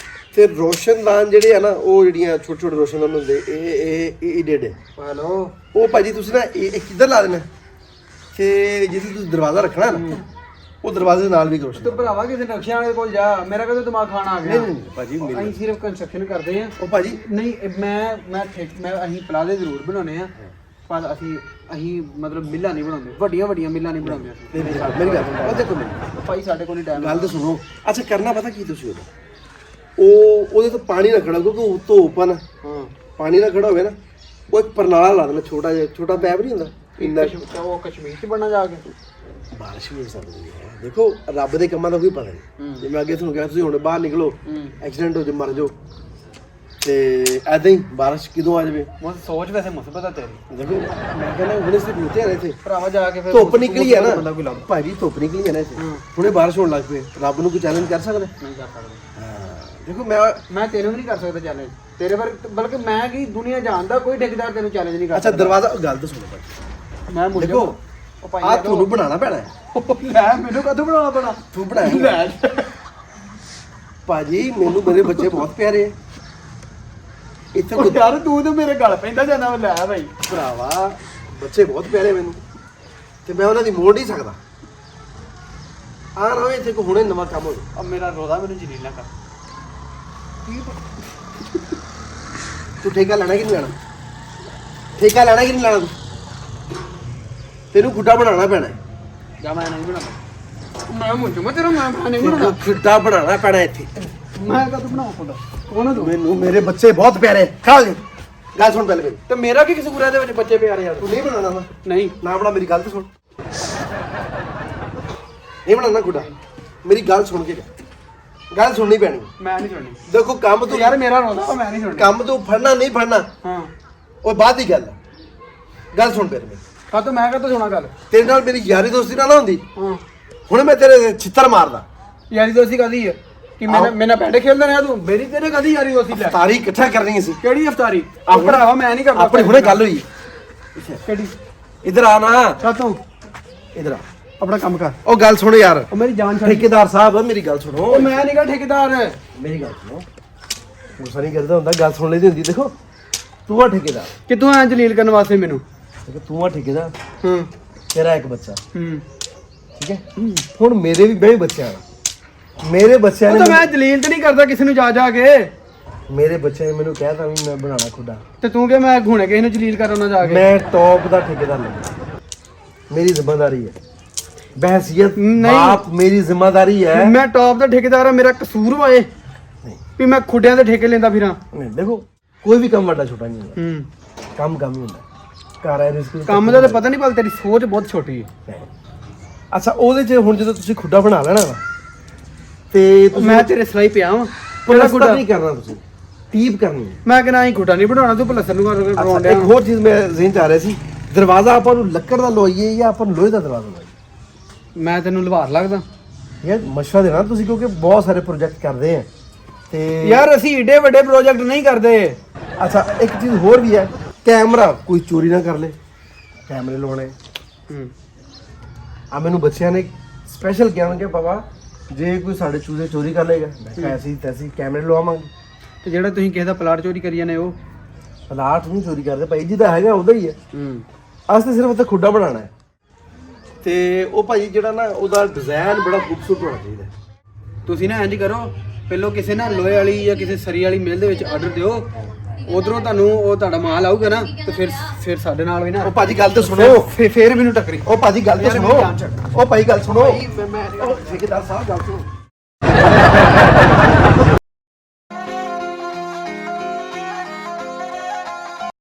ਤੇ ਰੋਸ਼ਨਦਾਨ ਜਿਹੜੇ ਆ ਨਾ, ਉਹ ਜਿਹੜੀਆਂ ਛੋਟੇ ਛੋਟੇ ਰੋਸ਼ਨਦਾਨ ਹੁੰਦੇ ਇਹ ਡੇਡੇ, ਹੈਲੋ, ਉਹ ਭਾਜੀ ਤੁਸੀਂ ਨਾ ਇਹ ਕਿੱਧਰ ਲਾ ਦੇਣਾ, ਤੇ ਜਿੱਥੇ ਤੁਸੀਂ ਦਰਵਾਜ਼ਾ ਰੱਖਣਾ ਨਾ ਉਹ ਦਰਵਾਜ਼ੇ ਦੇ ਨਾਲ ਵੀ ਰੋਸ਼ਨ। ਤੂੰ ਭਰਾਵਾ ਕਿਸੇ ਨਕਸ਼ਿਆਂ ਵਾਲੇ ਕੋਲ ਜਾ, ਮੇਰਾ ਕਦੋਂ ਦਿਮਾਗ ਖਾਣਾ ਆ ਗਿਆ। ਨਹੀਂ ਭਾਜੀ ਅਸੀਂ ਸਿਰਫ ਕੰਸਟਰਕਸ਼ਨ ਕਰਦੇ ਆ। ਉਹ ਭਾਜੀ ਨਹੀਂ ਮੈਂ ਅਸੀਂ ਪਲਾਜ਼ੇ ਜ਼ਰੂਰ ਬਣਾਉਣੇ ਆ, ਪਰ ਅਸੀਂ ਮਤਲਬ ਮਿੱਲਾਂ ਨਹੀਂ ਬਣਾਉਂਦੇ, ਵੱਡੀਆਂ ਮਿੱਲਾਂ ਨਹੀਂ ਬਣਾਉਂਦੇ ਅਸੀਂ। ਮੇਰੀ ਗੱਲ ਸੁਣੋ, ਉਹ ਦੇਖੋ ਮੇਰੀ ਭਾਈ ਸਾਡੇ ਕੋਲ ਨਹੀਂ ਟਾਈਮ। ਗੱਲ ਤਾਂ ਸੁਣੋ। ਅੱਛਾ ਕਰਨਾ ਪਤਾ ਕੀ ਤੁਸੀਂ ਉਹਦੇ ਤੋਂ ਪਾਣੀ ਨਾ ਖੜਾ, ਕਿਉਂਕਿ ਉੱਤੋਂ ਓਪਨ ਪਾਣੀ ਨਾ ਖੜਾ ਹੋਵੇ ਨਾ, ਉਹ ਇੱਕ ਪਰਨਾਲਾ ਲਾ ਦੇਣਾ ਛੋਟਾ ਜਿਹਾ, ਛੋਟਾ ਪੈਪ ਨਹੀਂ ਹੁੰਦਾ ਇੰਨਾ। ਉਹ ਕਸ਼ਮੀਰ 'ਚ ਬਣਨਾ ਜਾ ਕੇ ਬਾਰਿਸ਼ ਵੀ ਹੋ ਸਕਦੀ ਹੈ। ਦੇਖੋ ਰੱਬ ਦੇ ਕੰਮਾਂ ਦਾ ਕੋਈ ਪਤਾ ਨਹੀਂ। ਜੇ ਮੈਂ ਅੱਗੇ ਤੁਹਾਨੂੰ ਕਿਹਾ ਤੁਸੀਂ ਹੁਣ ਬਾਹਰ ਨਿਕਲੋ, ਐਕਸੀਡੈਂਟ ਹੋ ਜਾ, ਮਰ ਜਾਓ, ਤੇ ਐਦਾਂ ਹੀ ਬਾਰਿਸ਼ ਕਿਦੋਂ ਆ ਜਾਵੇ। ਮੈਂ ਸੋਚ ਵੈਸੇ ਮੁਸੀਬਤ ਆ ਤੇਰੀ। ਦੇਖੋ ਮੈਂ ਕਹਿੰਦਾ ਹੁਣੇ ਸੇ ਪੁੱਛਿਆ ਰਹੇ ਥੇ, ਭਰਾਵਾ ਜਾ ਕੇ ਫਿਰ ਧੁੱਪ ਨਿਕਲੀ ਹੈ ਬੰਦਾ ਨਾ ਕੋਈ ਲੱਭ ਭਾਜੀ, ਧੁੱਪ ਨਿਕਲੀ ਹੈ ਨਾ ਇੱਥੇ, ਹੁਣੇ ਬਾਰਿਸ਼ ਹੋਣ ਲੱਗ ਪਈ, ਰੱਬ ਨੂੰ ਕੋਈ ਚੈਲੰਜ ਕਰ ਸਕਦਾ? ਨਹੀਂ ਕਰ ਸਕਦਾ। ਹਾਂ ਦੇਖੋ ਮੈਂ ਤੈਨੂੰ ਵੀ ਨਹੀਂ ਕਰ ਸਕਦਾ ਚੈਲੰਜ ਤੇਰੇ ਪਰ, ਬਲਕਿ ਮੈਂ ਕੀ ਦੁਨੀਆ ਜਾਣਦਾ ਕੋਈ ਠੇਕੇਦਾਰ ਤੈਨੂੰ ਚੈਲੰਜ ਨਹੀਂ ਕਰ ਅੱਛਾ ਸਕਦਾ। ਦਰਵਾਜ਼ਾ ਗੱਲ ਤਾਂ ਸੁਣੋ ਭਾਜੀ, ਮੈਂ ਮੁੰਡੇ ਦੇਖੋ ਆ ਤੁਹਾਨੂੰ ਬਣਾਉਣਾ ਪੈਣਾ ਹੈ। ਲੈ ਮੈਨੂੰ ਕਦੋਂ ਬਣਾਉਣਾ ਪੈਣਾ? ਤੂੰ ਬਣਾਇਆ ਭਾਜੀ, ਮੈਨੂੰ ਮੇਰੇ ਬੱਚੇ ਬਹੁਤ ਪਿਆਰੇ ਆ। ਇੱਥੇ ਉਹ ਯਾਰ ਤੂੰ ਤਾਂ ਮੇਰੇ ਗਲ ਪੈਂਦਾ ਜਾਂਦਾ। ਲੈ ਭਾਈ ਭਰਾਵਾ ਬੱਚੇ ਬਹੁਤ ਪਿਆਰੇ ਮੈਨੂੰ, ਤੇ ਮੈਂ ਉਹਨਾਂ ਦੀ ਮੋੜ ਨਹੀਂ ਸਕਦਾ। ਆ ਨਾ ਹੋਏ ਇੱਥੇ ਕੋ ਹੁਣੇ ਨਵਾਂ ਕੰਮ ਹੋ ਜਾਏ। ਅਬ ਮੇਰਾ ਰੋਦਾ ਮੈਨੂੰ ਜਲੀਲ ਨਾ ਕਰ। ਤੂੰ ਠੇਕਾ ਲੈਣਾ ਕਿ ਨਹੀਂ ਲੈਣਾ? ਠੇਕਾ ਲੈਣਾ ਕਿ ਨਹੀਂ ਲੈਣਾ? ਤੈਨੂੰ ਗੁੱਡਾ ਬਣਾਉਣਾ ਪੈਣਾ ਹੈ। ਜਾਂ ਮੈਂ ਨਹੀਂ ਬਣਾਉਂਦਾ, ਮੈਂ ਮੁੰਜੂ ਮੈਂ ਤੇਰਾ ਮੈਂ ਨਹੀਂ ਬਣਾਉਂਦਾ। ਗੁੱਡਾ ਬਣਾਉਣਾ ਪੈਣਾ ਇੱਥੇ। ਮੈਂ ਕਦੋਂ ਬਣਾਉਂ ਖੁਦ? ਕੌਣ ਹੈ ਤੂੰ? ਮੈਨੂੰ ਮੇਰੇ ਬੱਚੇ ਬਹੁਤ ਪਿਆਰੇ। ਖਾ ਗੱਲ ਸੁਣ ਪਹਿਲੇ ਮੇਰੀ। ਤੇ ਮੇਰਾ ਕੀ ਕਸੂਰ ਹੈ ਇਹਦੇ ਵਿੱਚ? ਬੱਚੇ ਪਿਆਰੇ ਯਾਰ। ਤੂੰ ਨਹੀਂ ਬਣਾਉਣਾ ਨਾ? ਨਹੀਂ ਨਾ ਬਣਾ, ਮੇਰੀ ਗੱਲ ਤਾਂ ਸੁਣ। ਨਹੀਂ ਬਣਾਉਣਾ ਗੁੱਡਾ, ਮੇਰੀ ਗੱਲ ਸੁਣ ਕੇ ਗੱਲ ਸੁਣਨੀ ਪੈਣੀ। ਮੈਂ ਨਹੀਂ ਸੁਣਨੀ। ਦੇਖੋ ਕੰਮ ਤੋਂ ਯਾਰ ਮੇਰਾ ਰੋਦਾ ਮੈਂ ਨਹੀਂ ਸੁਣਨੀ। ਕੰਮ ਤੋਂ ਫੜਨਾ ਨਹੀਂ ਫੜਨਾ ਹਾਂ ਉਹ ਬਾਅਦ ਦੀ ਗੱਲ ਹੈ। ਗੱਲ ਸੁਣ ਪਹਿਲੇ ਮੇਰੀ। ਕਾ ਤੂੰ ਮੈਂ ਕਦੋਂ ਸੁਣਾ ਗੱਲ? ਤੇਰੇ ਨਾਲ ਮੇਰੀ ਯਾਰੀ ਦੋਸਤੀ ਨਾ ਹੁੰਦੀ, ਹਾਂ ਹੁਣ ਮੈਂ ਤੇਰੇ ਛਿੱਤਰ ਮਾਰਦਾ। ਯਾਰੀ ਦੋਸਤੀ ਕਾਦੀ ਹੈ ਕਿ ਮੈਨਾਂ ਬੈਠੇ ਖੇਲਦਾ ਰਿਹਾ ਤੂੰ? ਮੇਰੀ ਤੇਰੇ ਕਾਦੀ ਯਾਰੀ ਦੋਸਤੀ? ਲੈ ਤਾਰੀ ਇਕੱਠਾ ਕਰਨੀ ਸੀ। ਕਿਹੜੀ ਅਫਤਾਰੀ? ਭਰਾਵਾ ਮੈਂ ਨਹੀਂ ਕਰਦਾ ਆਪਣੀ ਹੁਣੇ ਗੱਲ ਹੋਈ। ਕਿਹੜੀ? ਇਧਰ ਆ ਨਾ, ਕਾ ਤੂੰ ਇਧਰ ਆ, ਆਪਣਾ ਕੰਮ ਕਰ। ਉਹ ਗੱਲ ਸੁਣ ਯਾਰ, ਉਹ ਮੇਰੀ ਜਾਨ ਛੱਡ। ਠੇਕੇਦਾਰ ਸਾਹਿਬ ਮੇਰੀ ਗੱਲ ਸੁਣੋ। ਉਹ ਮੈਂ ਨਹੀਂ ਗਾ ਠੇਕੇਦਾਰ। ਮੇਰੀ ਗੱਲ ਸੁਣੋ, ਗੁੱਸਾ ਨਹੀਂ ਕਰਦਾ ਹੁੰਦਾ, ਗੱਲ ਸੁਣ ਲਈ ਦੀ ਹੁੰਦੀ। ਦੇਖੋ ਤੂੰ ਆ ਠੇਕੇਦਾਰ, ਕਿੱਥੋਂ ਆਇਆ ਜਲੀਲ ਕਰਨ ਵਾਸਤੇ ਮੈਨੂੰ? ਦੇਖੋ ਤੂੰ ਆ ਠੇਕੇਦਾਰ, ਹੂੰ ਤੇਰਾ ਇੱਕ ਬੱਚਾ, ਹੂੰ ਠੀਕ ਹੈ। ਹੁਣ ਮੇਰੇ ਵੀ ਮੈਂ ਵੀ ਬੱਚਾ ਹਾਂ, ਮੇਰੇ ਬੱਚਿਆਂ ਉਹ ਨੇ ਤਾਂ ਮੈਂ ਜਲੀਲ ਤੇ ਨਹੀਂ ਕਰਦਾ ਕਿਸੇ ਨੂੰ ਜਾ ਕੇ ਮੇਰੇ ਬੱਚਿਆਂ ਨੇ ਮੈਨੂੰ ਕਹਿਤਾ ਵੀ ਮੈਂ ਬਣਾਉਣਾ ਖੁੱਡਾ। ਤੇ ਤੂੰ ਕਿ ਮੈਂ ਹੁਣੇ ਕਿਸੇ ਨੂੰ ਜਲੀਲ ਕਰਾਂ ਨਾ ਜਾ ਕੇ। ਮੈਂ ਟੌਪ ਦਾ ਠੇਕੇਦਾਰ ਲੱਗਾ, ਮੇਰੀ ਜ਼ਿੰਮੇਵਾਰੀ ਹੈ, ਬਹਿਸੀਅਤ ਨਹੀਂ। ਬਾਪ ਮੇਰੀ ਜ਼ਿੰਮੇਵਾਰੀ ਹੈ। ਮੈਂ ਟੌਪ ਦਾ ਠੇਕੇਦਾਰ ਆ, ਮੇਰਾ ਕਸੂਰ ਵਾਏ ਨਹੀਂ ਵੀ ਮੈਂ ਖੁੱਡਿਆਂ ਦੇ ਠੇਕੇ ਲੈਂਦਾ ਫਿਰਾਂ। ਨਹੀਂ, ਦੇਖੋ ਕੋਈ ਵੀ ਕੰਮ ਵੱਡਾ ਛੋਟਾ ਨਹੀਂ ਹੁੰਦਾ, ਹੂੰ ਕੰਮ ਕੰਮ ਹੀ ਹੁੰਦਾ। ਘਰ ਆਏ ਰਿਸਕ ਕੰਮ ਦਾ ਤਾਂ ਪਤਾ ਨਹੀਂ, ਪਰ ਤੇਰੀ ਸੋਚ ਬਹੁਤ ਛੋਟੀ ਹੈ। ਅੱਛਾ ਉਹਦੇ ਚ ਹੁਣ ਜਦੋਂ ਤੁਸੀਂ ਖੁੱਡਾ ਬਣਾ ਲੈਣਾ ਨਾ ਤੇ ਤੁਸੀਂ ਮੈਂ ਤੇਰੇ ਸਲਾਈ ਪਿਆ ਵਾਂ ਪਲਸਤਰ ਨਹੀਂ ਕਰਨਾ, ਤੁਸੀਂ ਟੀਪ ਕਰਨੀ ਹੈ। ਮੈਂ ਕਹਿੰਦਾ ਅਸੀਂ ਖੁੱਡਾ ਨਹੀਂ ਬਣਾਉਣਾ, ਤੂੰ ਪਲਸਤਰ ਨੂੰ ਕਰ ਅੱਛਾ, ਬਣਾਉਣ ਇੱਕ ਡਿਆ। ਹੋਰ ਚੀਜ਼ ਮੈਂ ਜ਼ਿਹਨ ਚ ਆ ਰਿਹਾ ਸੀ, ਦਰਵਾਜ਼ਾ ਆਪਾਂ ਨੂੰ ਲੱਕੜ ਦਾ ਲਵਾਈਏ ਜਾਂ ਆਪਾਂ ਨੂੰ ਲੋਹੇ ਦਾ ਦਰਵਾਜ਼ਾ ਲਵਾਈਏ? ਮੈਂ ਤੈਨੂੰ ਲਵਾਰ ਲੱਗਦਾ ਯਾਰ ਮਸ਼ਵਰਾ ਦੇਣਾ ਤੁਸੀਂ, ਕਿਉਂਕਿ ਬਹੁਤ ਸਾਰੇ ਪ੍ਰੋਜੈਕਟ ਕਰਦੇ ਆ ਤੇ ਯਾਰ ਅਸੀਂ ਏਡੇ ਵੱਡੇ ਪ੍ਰੋਜੈਕਟ ਨਹੀਂ ਕਰਦੇ। ਅੱਛਾ ਇੱਕ ਚੀਜ਼ ਹੋਰ ਵੀ ਹੈ, ਕੈਮਰਾ ਕੋਈ ਚੋਰੀ ਨਾ ਕਰ ਲੇ, ਕੈਮਰੇ ਲਵਾਉਣੇ। ਹੂੰ ਆ ਮੈਨੂੰ ਬੱਚਿਆਂ ਨੇ ਸਪੈਸ਼ਲ ਕਿਹਾ ਕਿ ਬਾਬਾ ਜੇ ਕੋਈ ਸਾਡੇ ਚੂਜ਼ੇ ਚੋਰੀ ਕਰ ਲੇਗਾ, ਮੈਂ ਕਿਹਾ ਐਸੀ ਤੈਸੀ ਕੈਮਰੇ ਲਵਾਵਾਂਗੇ। ਤੇ ਜਿਹੜਾ ਤੁਸੀਂ ਕਿਸੇ ਦਾ ਪਲਾਟ ਚੋਰੀ ਕਰੀ ਜਾਂਦੇ ਉਹ ਪਲਾਟ ਨਹੀਂ ਚੋਰੀ ਕਰਦੇ ਭਾਈ, ਜਿਹਦਾ ਹੈਗਾ ਉਹਦਾ ਹੀ ਹੈ। ਅਸ ਤੇ ਸਿਰਫ ਉੱਥੇ ਖੁੱਡਾ ਬਣਾਉਣਾ ਹੈ ਤੇ ਉਹ ਭਾਈ ਜਿਹੜਾ ਨਾ ਉਹਦਾ ਡਿਜ਼ਾਈਨ ਬੜਾ ਖੂਬਸੂਰਤ ਹੋਣਾ ਚਾਹੀਦਾ। ਤੁਸੀਂ ਨਾ ਇੰਜ ਕਰੋ, ਪਹਿਲੋਂ ਕਿਸੇ ਨਾ ਲੋਹੇ ਵਾਲੀ ਜਾਂ ਕਿਸੇ ਸਰੀ ਵਾਲੀ ਮਿਲ ਦੇ ਵਿੱਚ ਆਰਡਰ ਦਿਓ, ਉਧਰੋਂ ਤੁਹਾਨੂੰ ਉਹ ਤੁਹਾਡਾ ਮਾਲ ਆਊਗਾ ਨਾ ਤੇ ਫਿਰ ਸਾਡੇ ਨਾਲ ਵੀ ਨਾ ਉਹ ਭਾਜੀ ਗੱਲ ਤਾਂ ਸੁਣੋ, ਫੇਰ ਮੈਨੂੰ ਟੱਕਰੀ। ਉਹ ਭਾਜੀ ਗੱਲ ਤਾਂ ਯਾਰ ਸੁਣੋ, ਮੇਰੀ ਜਾਨ ਛੱਡ। ਉਹ ਭਾਈ ਗੱਲ ਸੁਣੋ, ਮੈਂ ਉਹ ਠੇਕੇਦਾਰ ਸਾਹਿਬ ਗੱਲ ਸੁਣੋ।